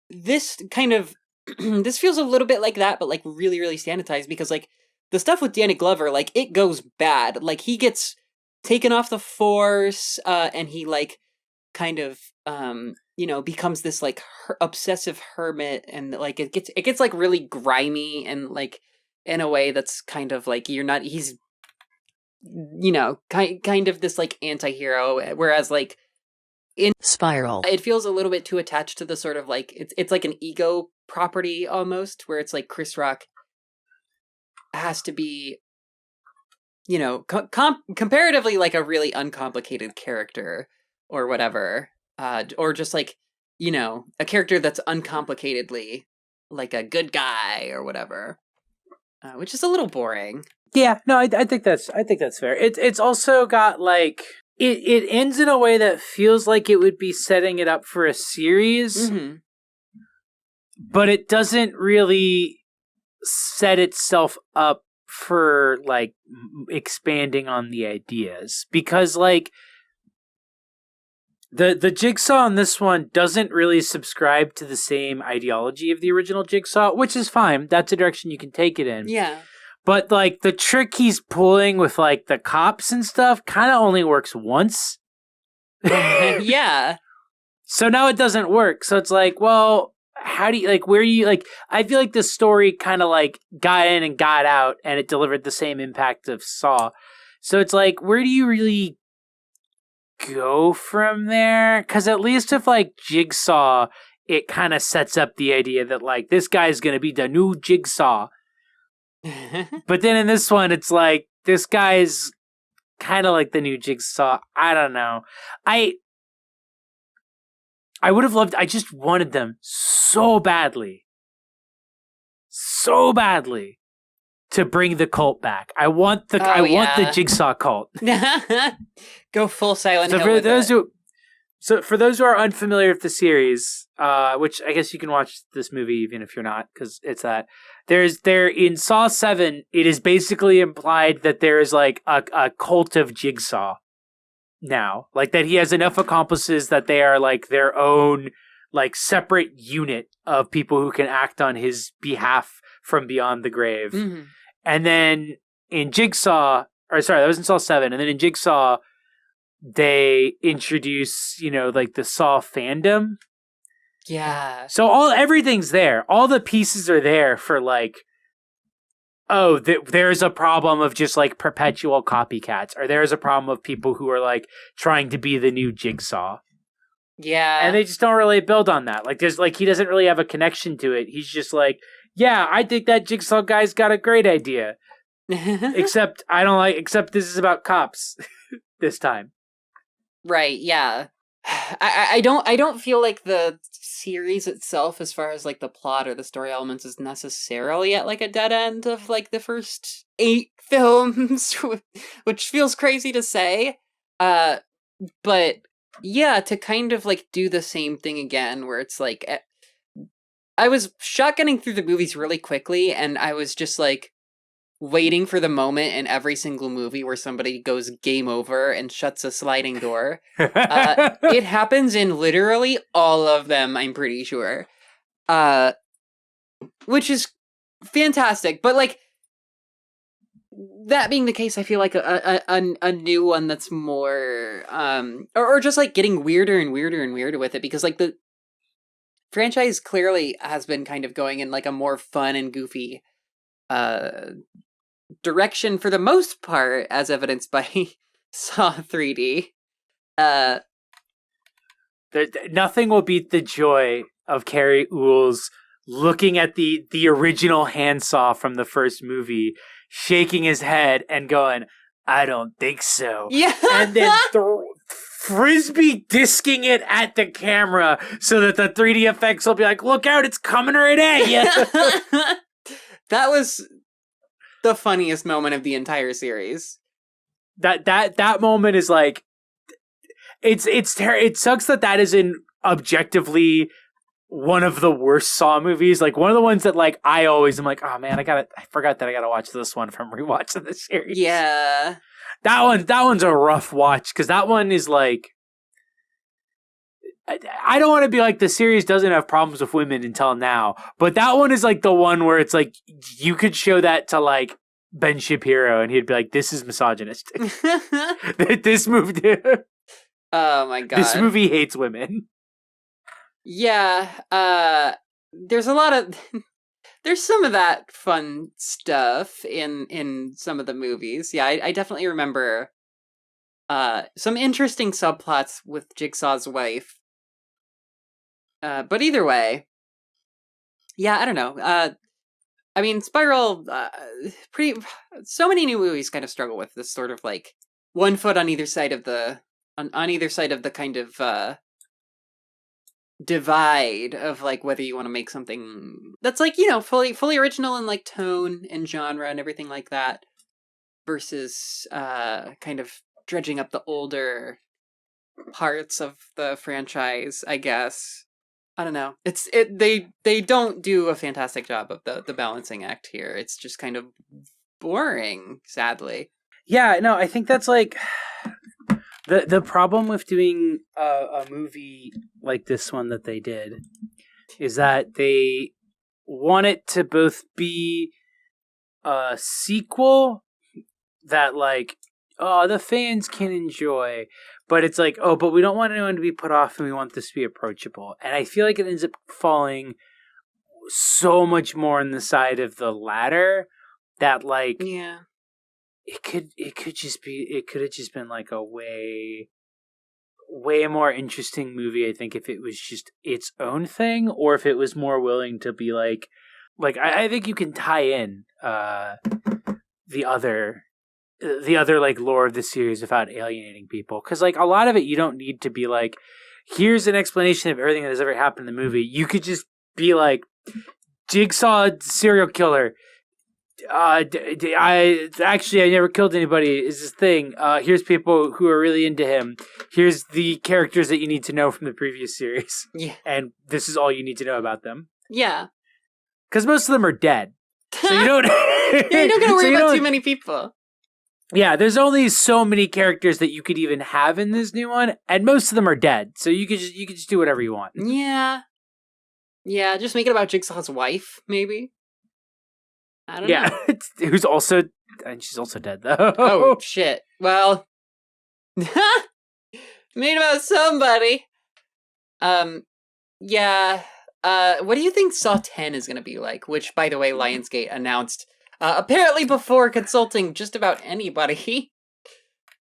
this kind of this feels a little bit like that, but like really, really sanitized, because like the stuff with Danny Glover, like, it goes bad. Like, he gets taken off the force, and he like kind of becomes this like obsessive hermit, and like it gets like really grimy, and like in a way that's kind of like he's kind of this like anti-hero, whereas like in Spiral it feels a little bit too attached to the sort of like it's like an ego property almost, where it's like Chris Rock has to be comparatively like a really uncomplicated character or whatever, or just like a character that's uncomplicatedly like a good guy or whatever, which is a little boring. Yeah, no, I think that's fair. It's also got like it ends in a way that feels like it would be setting it up for a series, but it doesn't really set itself up for like expanding on the ideas, because like the Jigsaw in this one doesn't really subscribe to the same ideology of the original Jigsaw, which is fine. That's a direction you can take it in. Yeah. But like the trick he's pulling with like the cops and stuff kind of only works once. Yeah. So now it doesn't work. So it's like, well, how do you like, where do you like, I feel like the story kind of like got in and got out, and it delivered the same impact of Saw. So it's like, where do you really go from there? Because at least with like Jigsaw, it kind of sets up the idea that like this guy's going to be the new Jigsaw. But then in this one, it's like, this guy's kind of like the new Jigsaw. I don't know. I would have loved, I just wanted them so badly to bring the cult back. I want the Jigsaw cult. Go full Silent Hill with it. So for those who are unfamiliar with the series, which I guess you can watch this movie even if you're not, because it's that there in Saw 7, it is basically implied that there is like a cult of Jigsaw now, like that he has enough accomplices that they are like their own like separate unit of people who can act on his behalf from beyond the grave. Mm-hmm. And then in Jigsaw, or sorry, that was in Saw 7, and then in Jigsaw they introduce, like the Saw fandom. Yeah. So everything's there. All the pieces are there for like, oh, there's a problem of just like perpetual copycats, or there's a problem of people who are like trying to be the new Jigsaw. Yeah. And they just don't really build on that. Like there's like, he doesn't really have a connection to it. He's just like, yeah, I think that Jigsaw guy's got a great idea. Except this is about cops this time. Right, yeah. I don't feel like the series itself, as far as like the plot or the story elements, is necessarily at like a dead end of like the first 8 films, which feels crazy to say. But yeah, to kind of like do the same thing again, where it's like I was shotgunning through the movies really quickly, and I was just like waiting for the moment in every single movie where somebody goes game over and shuts a sliding door. It happens in literally all of them, I'm pretty sure. Which is fantastic. But like, that being the case, I feel like a new one that's more, or just like getting weirder and weirder and weirder with it, because like the franchise clearly has been kind of going in like a more fun and goofy direction for the most part, as evidenced by Saw 3D. Nothing will beat the joy of Carrie Ools looking at the original handsaw from the first movie, shaking his head and going, I don't think so. Yeah. And then frisbee disking it at the camera so that the 3D effects will be like, look out, it's coming right at you. That was the funniest moment of the entire series. That moment is like, it sucks that isn't objectively one of the worst Saw movies. Like one of the ones that like I always am like, oh man, I forgot that I gotta watch this one from rewatching the series. Yeah, that one's a rough watch, because that one is like, I don't want to be like the series doesn't have problems with women until now, but that one is like the one where it's like you could show that to like Ben Shapiro and he'd be like, this is misogynistic. This movie, oh my god, this movie hates women. Yeah, there's a lot of there's some of that fun stuff in some of the movies. Yeah, I definitely remember some interesting subplots with Jigsaw's wife. But either way, yeah, I don't know. I mean, Spiral, so many new movies kind of struggle with this sort of like one foot on either side of the on either side of the kind of divide of like whether you want to make something that's like, fully original in like tone and genre and everything like that, versus kind of dredging up the older parts of the franchise, I guess. I don't know. They don't do a fantastic job of the balancing act here. It's just kind of boring, sadly. Yeah, no, I think that's like the problem with doing a movie like this one that they did is that they want it to both be a sequel that like, oh, the fans can enjoy, but it's like, oh, but we don't want anyone to be put off and we want this to be approachable. And I feel like it ends up falling so much more on the side of the latter that like, yeah, it could have just been like a way more interesting movie, I think, if it was just its own thing, or if it was more willing to be like I think you can tie in the other like lore of the series without alienating people, because like a lot of it you don't need to be like, here's an explanation of everything that has ever happened in the movie. You could just be like, Jigsaw serial killer, I never killed anybody is this thing. Here's people who are really into him. Here's the characters that you need to know from the previous series. Yeah. And this is all you need to know about them. Yeah. Because most of them are dead. So you don't... you don't gotta worry about too many people. Yeah, there's only so many characters that you could even have in this new one, and most of them are dead. So you could just do whatever you want. Yeah. Yeah, just make it about Jigsaw's wife, maybe. I don't know. Yeah, who's also, and she's also dead though. Oh shit. Well, made about somebody. Yeah. What do you think Saw 10 is going to be like? Which, by the way, Lionsgate announced apparently before consulting just about anybody.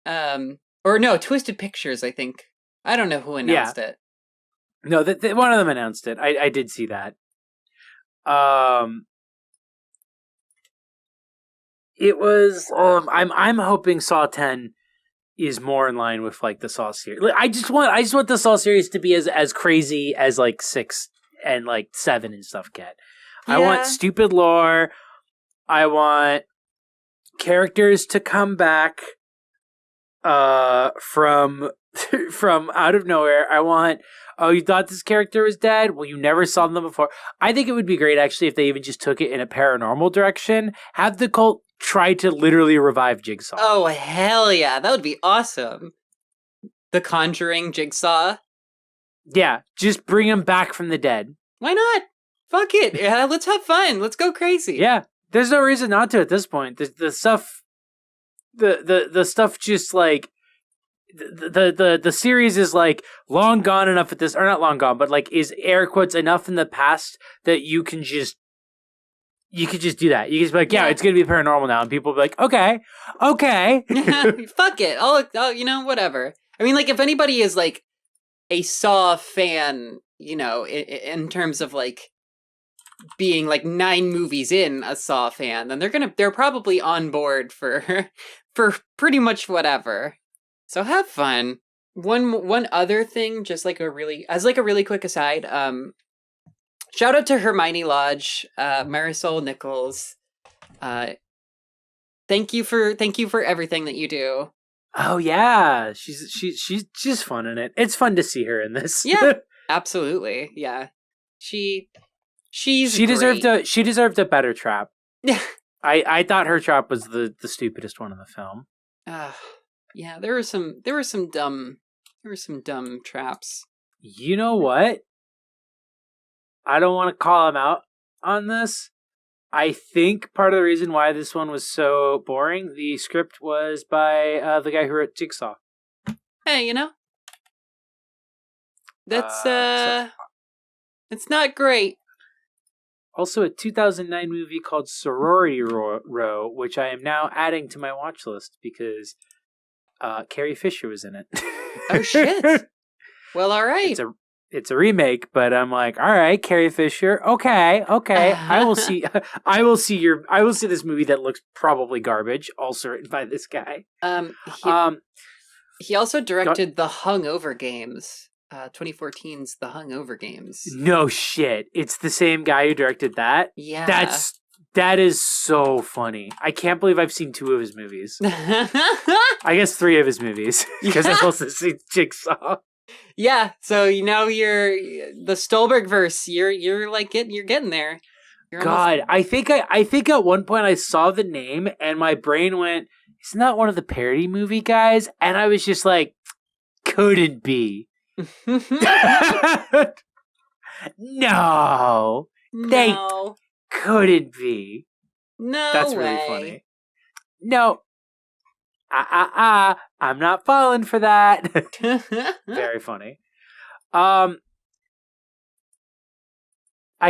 Or no, Twisted Pictures, I think. I don't know who announced it. No, one of them announced it. I did see that. It was. I'm hoping Saw 10 is more in line with like the Saw series. I just want the Saw series to be as crazy as like 6 and like 7 and stuff get. Yeah. I want stupid lore. I want characters to come back from out of nowhere. I want, you thought this character was dead? Well, you never saw them before. I think it would be great actually if they even just took it in a paranormal direction. Have the cult try to literally revive Jigsaw. Oh, hell yeah. That would be awesome. The Conjuring Jigsaw. Yeah, just bring him back from the dead. Why not? Fuck it. Yeah, let's have fun. Let's go crazy. Yeah. There's no reason not to at this point. The stuff, the stuff just like the series is like long gone enough at this, or not long gone, but like is air quotes enough in the past that you could just do that. You can just be like, yeah, it's gonna be paranormal now, and people will be like, okay, fuck it. I'll whatever. I mean, like if anybody is like a Saw fan, in terms of like being like 9 movies in a Saw fan, then they're probably on board for pretty much whatever. So have fun. One other thing, just like a really quick aside, shout out to Hermione Lodge, Marisol Nichols. Thank you for everything that you do. Oh yeah, she's fun in it. It's fun to see her in this. Yeah, absolutely. Yeah, she deserved a better trap. Yeah, I thought her trap was the stupidest one in the film. Yeah, there were some dumb traps. You know what? I don't want to call him out on this. I think part of the reason why this one was so boring, the script was by the guy who wrote Jigsaw. Hey, that's it's not great. Also, a 2009 movie called Sorority Row, which I am now adding to my watch list because Carrie Fisher was in it. Oh shit! Well, all right. It's a remake, but I'm like, all right, Carrie Fisher. Okay. I will see this movie that looks probably garbage, also written by this guy. He also directed the Hungover Games. 2014's The Hungover Games. No shit. It's the same guy who directed that? Yeah. That is so funny. I can't believe I've seen 2 of his movies. I guess 3 of his movies. Because I've also seen Jigsaw. Yeah, so you're the Stolberg verse. You're getting there. God, I think at one point I saw the name and my brain went, "Isn't that one of the parody movie guys?" And I was just like, "Couldn't be." No, they couldn't be. No, that's way. Really funny. No. I'm not falling for that. Very funny. I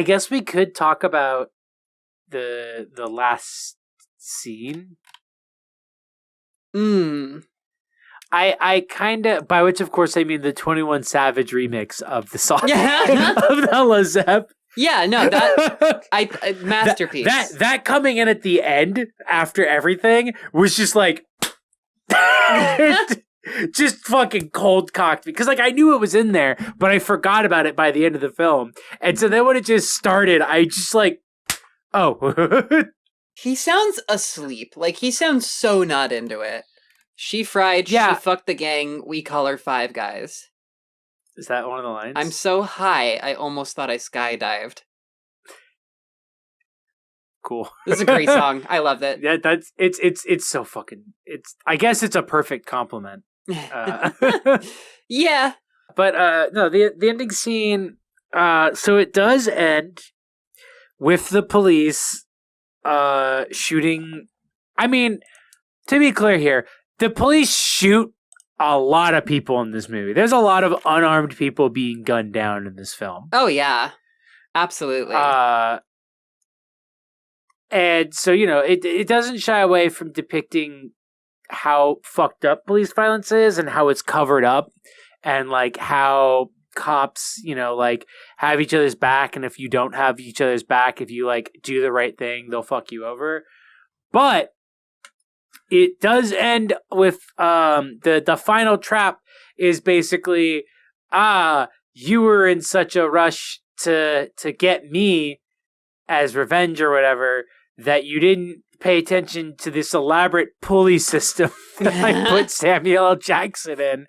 guess we could talk about the last scene. I kind of, by which of course I mean the 21 Savage remix of the song of the Lezep. Yeah, no, that masterpiece. That coming in at the end after everything was just like. Just fucking cold cocked because like I knew it was in there, but I forgot about it by the end of the film. And so then when it just started, I just like, oh, He sounds asleep. Like, he sounds so not into it. She fried, she fucked the gang, we call her Five Guys. Is that one of the lines? I'm so high, I almost thought I skydived. Cool. This is a great song. I love it. Yeah, it's so fucking, I guess it's a perfect compliment. Yeah. But no, the ending scene, so it does end with the police shooting. I mean, to be clear here, the police shoot a lot of people in this movie. There's a lot of unarmed people being gunned down in this film. Oh yeah, absolutely. And so, you know, it doesn't shy away from depicting how fucked up police violence is and how it's covered up, and like how cops, you know, like have each other's back, and if you don't have each other's back, if you like do the right thing, they'll fuck you over. But it does end with the final trap is basically, you were in such a rush to get me as revenge or whatever that you didn't pay attention to this elaborate pulley system that I put Samuel L. Jackson in,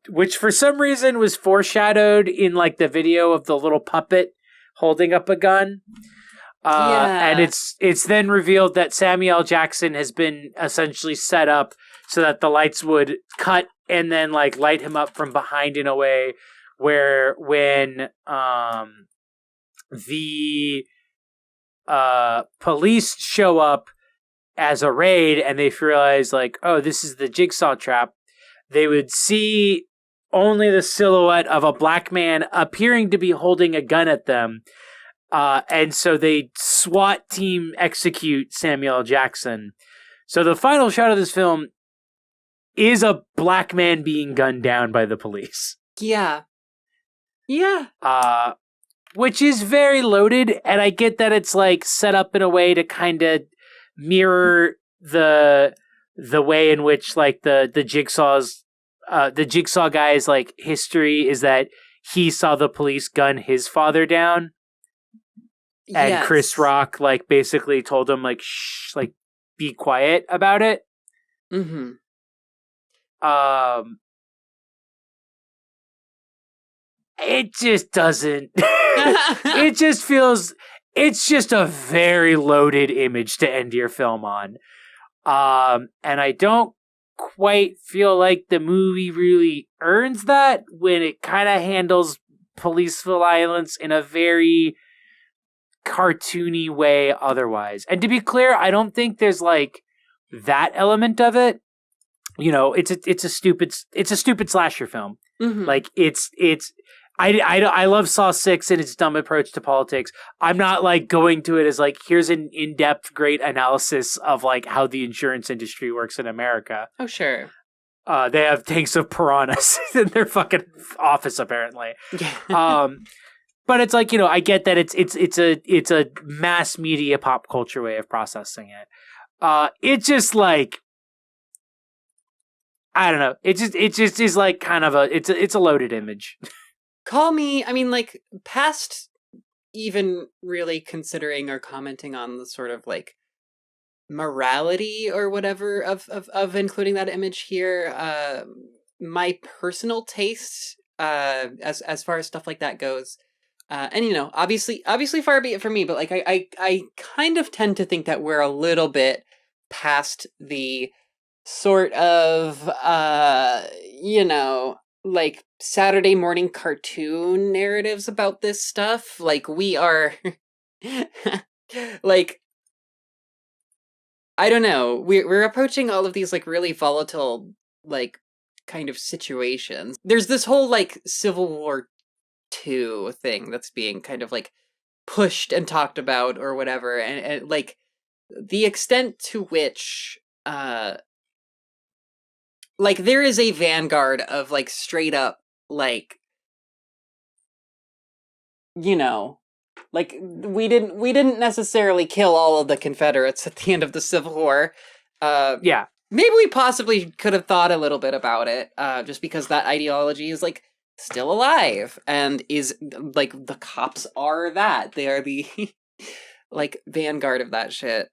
which for some reason was foreshadowed in like the video of the little puppet holding up a gun. And it's then revealed that Samuel L. Jackson has been essentially set up so that the lights would cut and then like light him up from behind in a way where when the police show up as a raid and they realize like, oh, this is the jigsaw trap, they would see only the silhouette of a black man appearing to be holding a gun at them. And so they SWAT team execute Samuel L. Jackson. So the final shot of this film is a black man being gunned down by the police. Yeah. Yeah. Which is very loaded, and I get that it's like set up in a way to kind of mirror the way in which like the jigsaw guy's like history is that he saw the police gun his father down. And yes. Chris Rock like basically told him like shh, like be quiet about it. Mm-hmm. It just doesn't. It just feels. It's just a very loaded image to end your film on, and I don't quite feel like the movie really earns that when it kind of handles police violence in a very cartoony way otherwise. And to be clear, I don't think there's like that element of it. You know, it's a stupid slasher film. Mm-hmm. Like I love Saw 6 and its dumb approach to politics. I'm not like going to it as like, here's an in-depth great analysis of like how the insurance industry works in America. Oh, sure. They have tanks of piranhas in their fucking office apparently. But it's like, you know, I get that it's a mass media pop culture way of processing it. It's just like, I don't know. It just is like kind of it's a loaded image. Call me, I mean, like, past even really considering or commenting on the sort of, like, morality or whatever of including that image here, my personal taste, as far as stuff like that goes, and, you know, obviously far be it from me, but, like, I kind of tend to think that we're a little bit past the sort of, you know, like Saturday morning cartoon narratives about this stuff. Like we are like, I don't know. We're approaching all of these like really volatile, like kind of situations. There's this whole like Civil War II thing that's being kind of like pushed and talked about or whatever. And like the extent to which, like, there is a vanguard of, like, straight up, like, you know, like, we didn't necessarily kill all of the Confederates at the end of the Civil War. Yeah. Maybe we possibly could have thought a little bit about it, just because that ideology is, like, still alive, and is, like, the cops are that. They are the, like vanguard of that shit.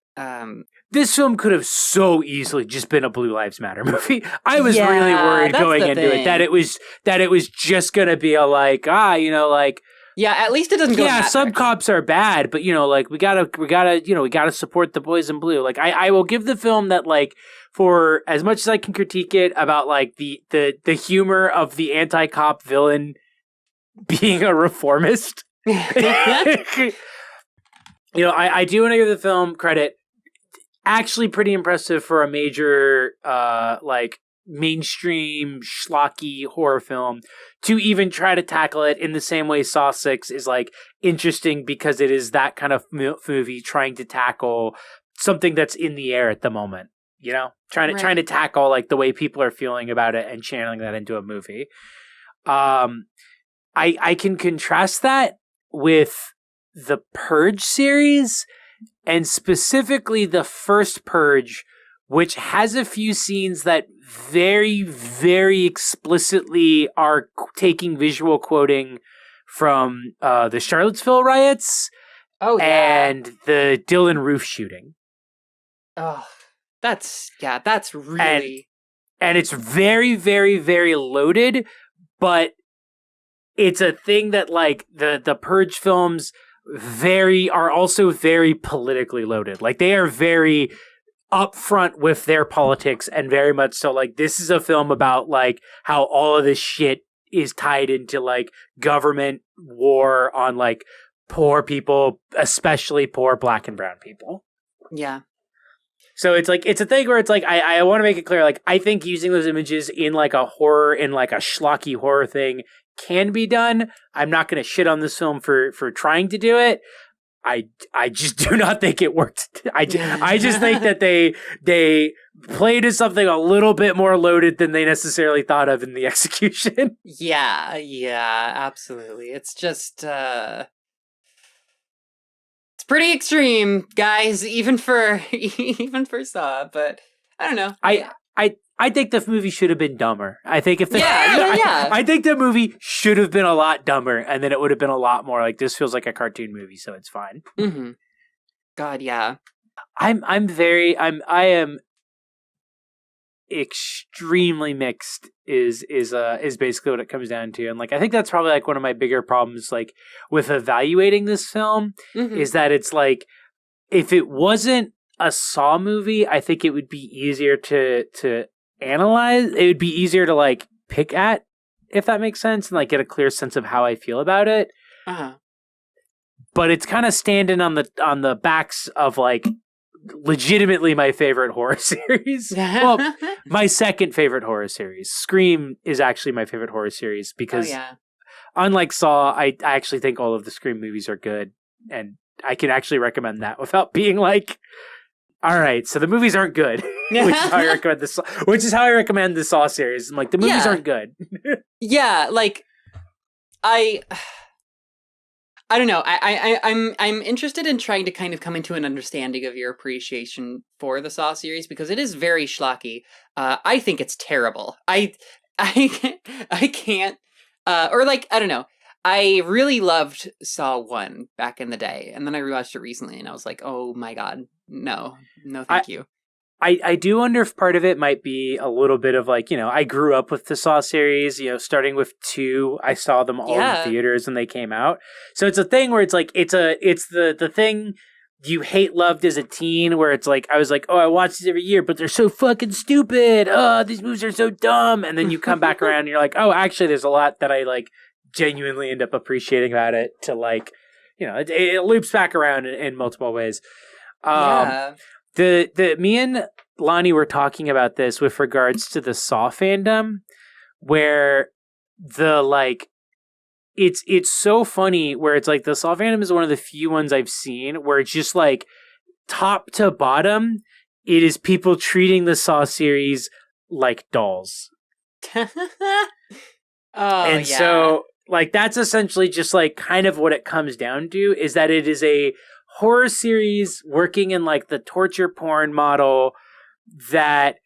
This film could have so easily just been a Blue Lives Matter movie. I was really worried going into it that it was just gonna be a like, like, yeah, at least it doesn't go. Yeah, some cops are bad, but like we gotta support the boys in blue. Like I will give the film that, like, for as much as I can critique it about like the humor of the anti-cop villain being a reformist. I do want to give the film credit. Actually pretty impressive for a major like mainstream schlocky horror film to even try to tackle it in the same way Saw 6 is like interesting, because it is that kind of movie trying to tackle something that's in the air at the moment, trying to tackle like the way people are feeling about it and channeling that into a movie. I can contrast that with the Purge series, and specifically the first Purge, which has a few scenes that very, very explicitly are taking visual quoting from the Charlottesville riots and the Dylan Roof shooting. Oh, that's really... And it's very, very, very loaded, but it's a thing that, like, the Purge films are also very politically loaded. Like, they are very upfront with their politics, and very much so, like, this is a film about, like, how all of this shit is tied into, like, government war on, like, poor people, especially poor Black and brown people. Yeah. So it's like, it's a thing where it's like, I want to make it clear, like, I think using those images in like a horror, in like a schlocky horror thing can be done. I'm not going to shit on this film for trying to do it. I just do not think it worked. I just think that they played as something a little bit more loaded than they necessarily thought of in the execution. Yeah, absolutely. It's just it's pretty extreme, guys, even for Saw, but I don't know. I think the movie should have been dumber. I think if yeah. I think the movie should have been a lot dumber, and then it would have been a lot more like, this feels like a cartoon movie, so it's fine. Mm-hmm. God, yeah. I am extremely mixed is basically what it comes down to. And like, I think that's probably like one of my bigger problems, like, with evaluating this film, is that it's like, if it wasn't a Saw movie, I think it would be easier to analyze. It would be easier to like pick at, if that makes sense, and like get a clear sense of how I feel about it. But it's kind of standing on the backs of like legitimately my favorite horror series. Well, my second favorite horror series. Scream is actually my favorite horror series, because unlike Saw, I actually think all of the Scream movies are good, and I can actually recommend that without being like, all right, so the movies aren't good, which is how I recommend the Saw series. I'm like, the movies aren't good. Yeah, like, I don't know. I'm interested in trying to kind of come into an understanding of your appreciation for the Saw series, because it is very schlocky. I think it's terrible. I can't, or like, I don't know. I really loved Saw 1 back in the day, and then I rewatched it recently, and I was like, oh my god, no, thank you. I do wonder if part of it might be a little bit of like, I grew up with the Saw series, starting with 2, I saw them all in theaters when they came out. So it's a thing where it's like, it's the thing you loved as a teen, where it's like, I was like, oh, I watch these every year, but they're so fucking stupid. Oh, these movies are so dumb. And then you come back around and you're like, oh, actually there's a lot that I like genuinely end up appreciating about it, to like, it loops back around in multiple ways. Me and Lonnie were talking about this with regards to the Saw fandom, where the like, it's so funny, where it's like the Saw fandom is one of the few ones I've seen where it's just like top to bottom, it is people treating the Saw series like dolls. So like, that's essentially just like kind of what it comes down to, is that it is a horror series working in like the torture porn model that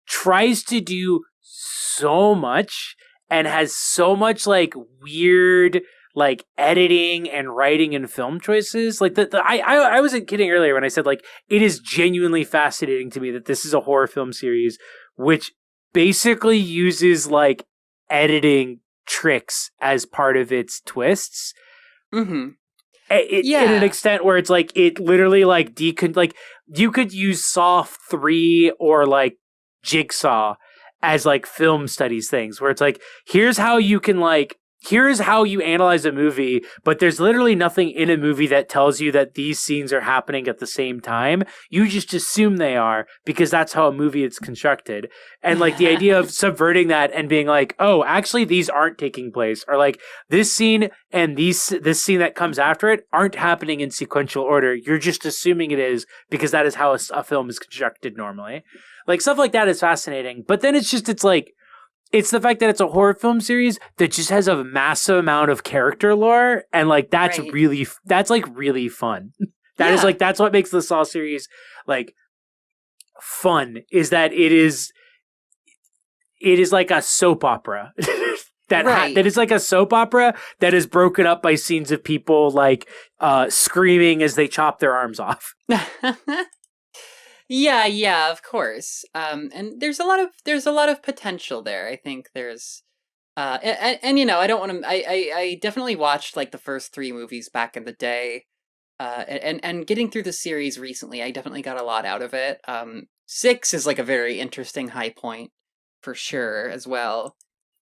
tries to do so much and has so much like weird, like editing and writing and film choices. Like I wasn't kidding earlier when I said like it is genuinely fascinating to me that this is a horror film series which basically uses like editing tricks as part of its twists. Mm-hmm. In an extent where it's like it literally like like you could use Saw 3 or like Jigsaw as like film studies things where it's like here's how you analyze a movie, but there's literally nothing in a movie that tells you that these scenes are happening at the same time. You just assume they are because that's how a movie is constructed. And like the idea of subverting that and being like, oh, actually these aren't taking place, or like this scene and this scene that comes after it aren't happening in sequential order. You're just assuming it is because that is how a film is constructed normally. Like stuff like that is fascinating. But then it's the fact that it's a horror film series that just has a massive amount of character lore, and like that's right. really fun. That's what makes the Saw series like fun, is that it is like a soap opera. That is like a soap opera that is broken up by scenes of people like screaming as they chop their arms off. Yeah, of course. And there's a lot of potential there. I think there's, and you know, I don't want to. I definitely watched like the first 3 movies back in the day, and getting through the series recently, I definitely got a lot out of it. 6 is like a very interesting high point for sure as well.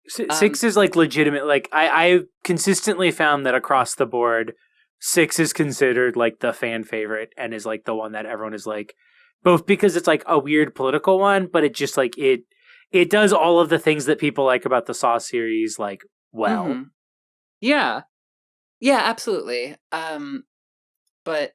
6 is like legitimate. Like I consistently found that across the board, 6 is considered like the fan favorite and is like the one that everyone is like. Both because it's like a weird political one, but it just like it does all of the things that people like about the Saw series like well. Mm-hmm. Yeah, absolutely. But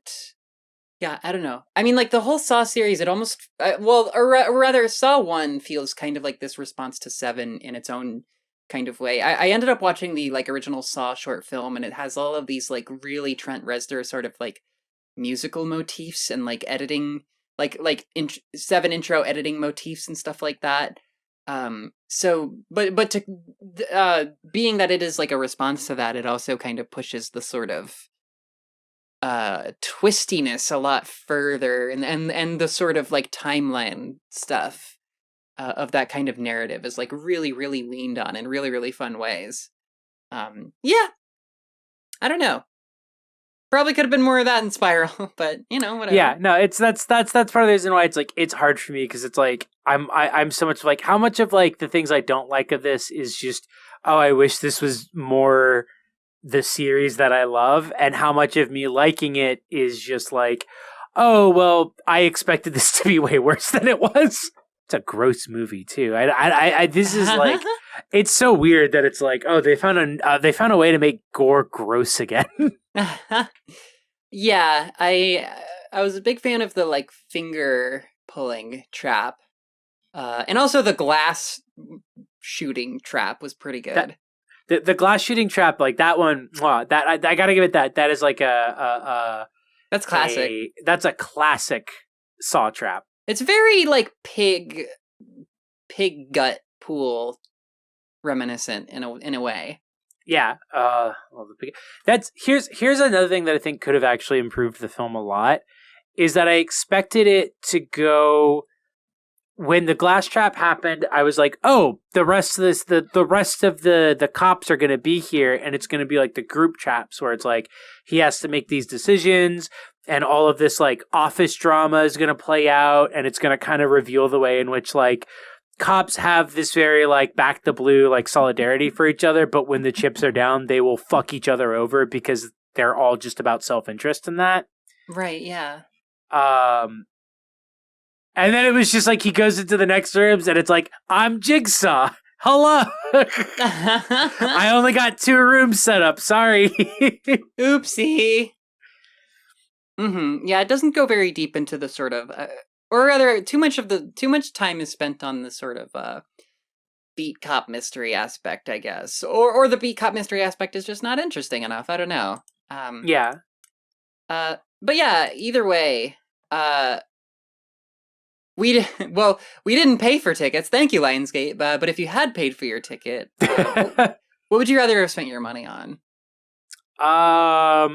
yeah, I don't know. I mean, like the whole Saw series, it almost or rather, Saw 1 feels kind of like this response to 7 in its own kind of way. I ended up watching the like original Saw short film, and it has all of these like really Trent Reznor sort of like musical motifs and like editing. Like 7 intro editing motifs and stuff like that. So, but to being that it is like a response to that, it also kind of pushes the sort of twistiness a lot further, and the sort of like timeline stuff of that kind of narrative is like really, really leaned on in really, really fun ways. Yeah, I don't know. Probably could have been more of that in Spiral, but you know, whatever. Yeah, no, that's part of the reason why it's like it's hard for me, because it's like I'm so much like how much of like the things I don't like of this is just, oh, I wish this was more the series that I love, and how much of me liking it is just like, oh well, I expected this to be way worse than it was. It's a gross movie too. I this is like, it's so weird that it's like, oh, they found a way to make gore gross again. Yeah, I was a big fan of the like finger pulling trap, and also the glass shooting trap was pretty good. The glass shooting trap, like that one, that I gotta give it that. That is like that's classic. That's a classic Saw trap. It's very like pig gut pool reminiscent in a way. Yeah. Here's another thing that I think could have actually improved the film a lot, is that I expected it to go, when the glass trap happened, I was like, oh, the rest of the cops are going to be here, and it's going to be like the group traps where it's like he has to make these decisions, and all of this like office drama is going to play out, and it's going to kind of reveal the way in which like cops have this very like back the blue like solidarity for each other, but when the chips are down, they will fuck each other over because they're all just about self-interest in that. Right, yeah. And then it was just like he goes into the next rooms and it's like, I'm Jigsaw. Hello. I only got 2 rooms set up. Sorry. Oopsie. Yeah, it doesn't go very deep into the sort of, or rather, too much time is spent on the sort of beat cop mystery aspect, I guess, or the beat cop mystery aspect is just not interesting enough. I don't know. Yeah. But yeah, either way, we didn't pay for tickets. Thank you, Lionsgate. But if you had paid for your ticket, what would you rather have spent your money on? I've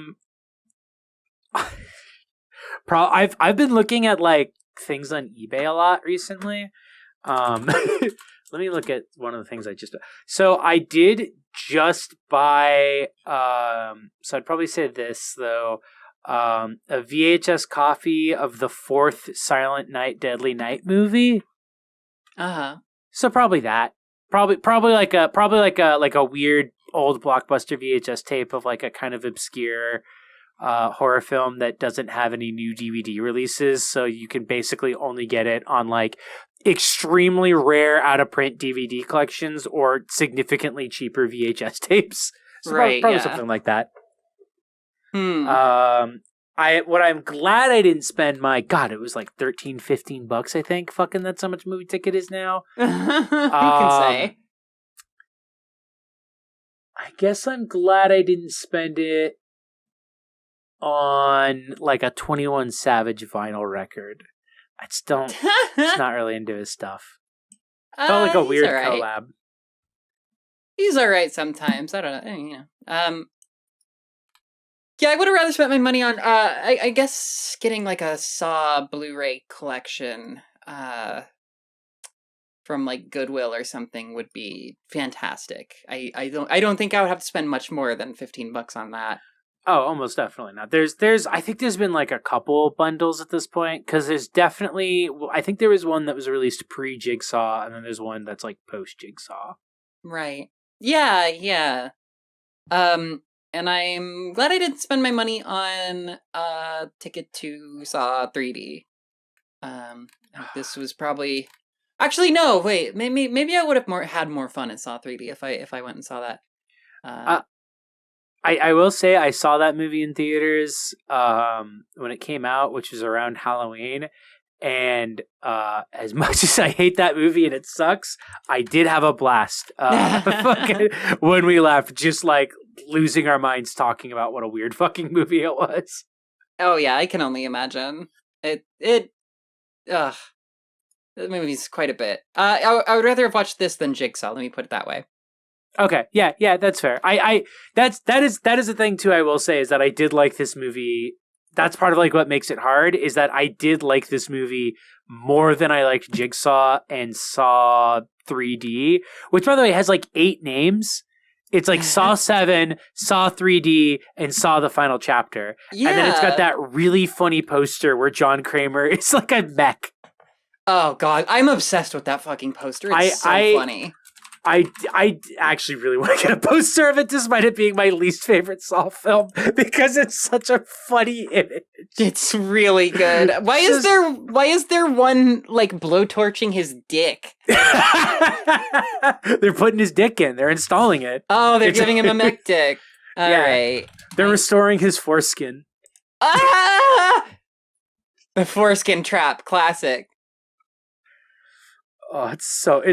been looking at like things on eBay a lot recently. Let me look at one of the things I just. So I did just buy. So I'd probably say this though. A VHS copy of the 4th Silent Night, Deadly Night movie. So probably that. Probably like a weird old blockbuster VHS tape of like a kind of obscure horror film that doesn't have any new DVD releases, so you can basically only get it on like extremely rare out of print DVD collections or significantly cheaper VHS tapes. So probably something like that. What I'm glad I didn't spend my God, it was like $13-15, I think. Fucking that's how much movie ticket is now. You can say. I guess I'm glad I didn't spend it on like a 21 Savage vinyl record. I just don't. It's not really into his stuff. Felt like a weird collab. He's alright sometimes. I don't know. You know. Yeah, I would have rather spent my money on. I guess getting like a Saw Blu-ray collection. From like Goodwill or something would be fantastic. I don't think I would have to spend much more than $15 on that. Oh, almost definitely not. I think there's been like a couple bundles at this point because there's definitely. I think there was one that was released pre-Jigsaw, and then there's one that's like post-Jigsaw. Right. Yeah. And I'm glad I didn't spend my money on ticket to Saw 3D. This was probably. Actually, no. Wait, maybe I would have had more fun at Saw 3D if I went and saw that. I will say I saw that movie in theaters when it came out, which was around Halloween. And as much as I hate that movie and it sucks, I did have a blast when we left, just like losing our minds talking about what a weird fucking movie it was. Oh yeah, I can only imagine. The movie's quite a bit. I would rather have watched this than Jigsaw. Let me put it that way. Okay, yeah, that's fair. That is the thing too. I will say is that I did like this movie. That's part of like what makes it hard is that I did like this movie more than I liked Jigsaw and Saw 3D, which by the way has like 8 names. It's like Saw 7, Saw 3D, and Saw the Final Chapter. Yeah. And then it's got that really funny poster where John Kramer is like a mech. Oh god, I'm obsessed with that fucking poster. It's funny. I actually really want to get a poster of it, despite it being my least favorite Saw film, because it's such a funny image. It's really good. Why is there one like blowtorching his dick? They're putting his dick in. They're installing it. Oh, they're giving him a mech dick. All right. They're restoring his foreskin. Ah! The foreskin trap, classic. Oh, it's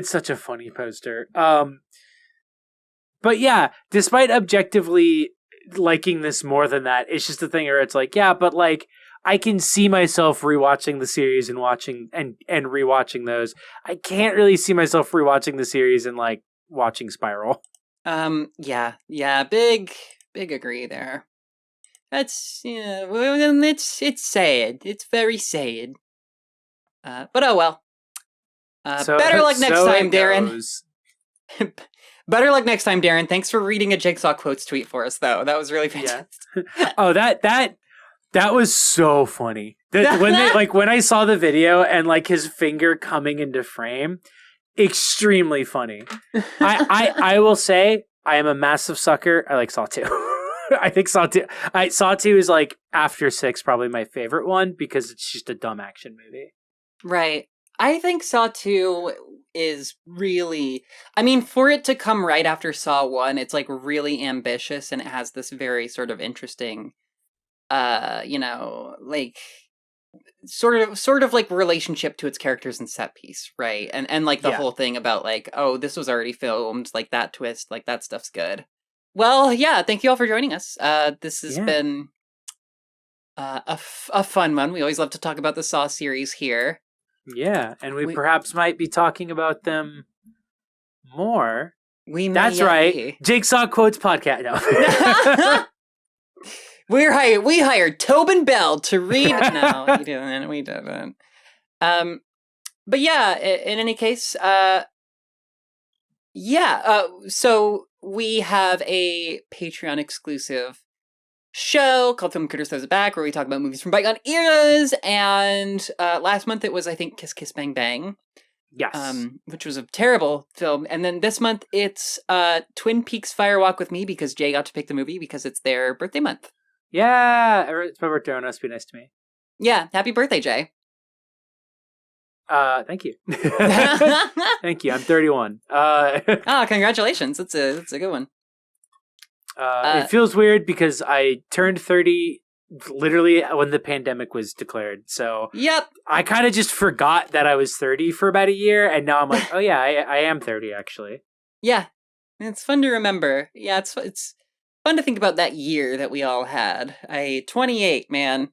such a funny poster. But yeah, despite objectively liking this more than that, it's just a thing where it's like, yeah, but like I can see myself rewatching the series and watching and rewatching those. I can't really see myself rewatching the series and like watching Spiral. Yeah, big agree there. That's it's sad. It's very sad. But oh well. Better luck next time, Darren. Better luck next time, Darren. Thanks for reading a Jigsaw quotes tweet for us, though. That was really fantastic. Yeah. Oh, that was so funny. When I saw the video and like his finger coming into frame, extremely funny. I will say I am a massive sucker. I like Saw 2. I think Saw 2. Saw 2 is like after 6 probably my favorite one because it's just a dumb action movie. Right. I think Saw 2 is really... I mean, for it to come right after Saw 1, it's, like, really ambitious, and it has this very sort of interesting, like, sort of, like, relationship to its characters and set piece, right? And like, the whole thing about, like, oh, this was already filmed, like, that twist, like, that stuff's good. Well, yeah, thank you all for joining us. This has been a fun one. We always love to talk about the Saw series here. Yeah, and we perhaps might be talking about them more. We may That's right. Jigsaw Quotes Podcast. No. We hired Tobin Bell to read. No, we didn't. We didn't. But yeah, in any case, so we have a Patreon exclusive show called Film Critters Throws It Back, where we talk about movies from bygone eras. And last month it was, I think, Kiss Kiss Bang Bang. Yes. Which was a terrible film. And then this month it's Twin Peaks Fire Walk with Me, because Jay got to pick the movie because it's their birthday month. Yeah, it's my birthday. It must be nice to me. Yeah, happy birthday, Jay. Thank you. Thank you. I'm 31. Congratulations. That's a good one. It feels weird because I turned 30 literally when the pandemic was declared. So yep. I kind of just forgot that I was 30 for about a year, and now I'm like, oh yeah, I am 30 actually. Yeah. It's fun to remember. Yeah, it's fun to think about that year that we all had. 28, man.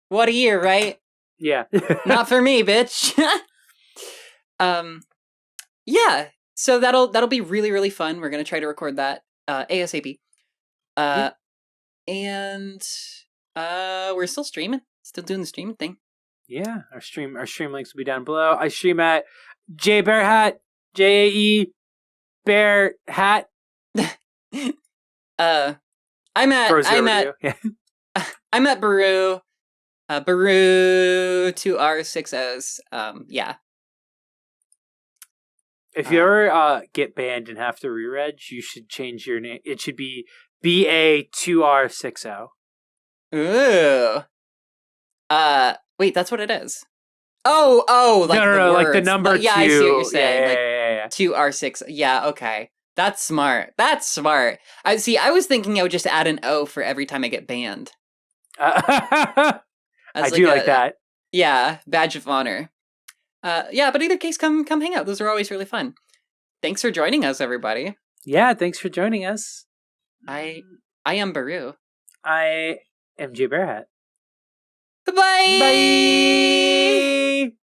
What a year, right? Yeah. Not for me, bitch. Yeah. So that'll be really, really fun. We're gonna try to record that ASAP. And we're still streaming. Still doing the streaming thing. Yeah, our stream links will be down below. I stream at Jae Bearhat, JAE Bear Hat. I'm at Barroo. Barroo 2R60s. Yeah. If you ever get banned and have to re-reg, you should change your name. It should be BA2R60. Ooh. Wait, that's what it is. Oh, like no, like the number 2. I see what you're saying. Yeah. 2R6. Yeah, okay. That's smart. I was thinking I would just add an O for every time I get banned. I do like that. Yeah, badge of honor. Yeah, but either case, come hang out. Those are always really fun. Thanks for joining us, everybody. Yeah, thanks for joining us. I am Barroo. I am Jae Bearhat. Bye. Bye.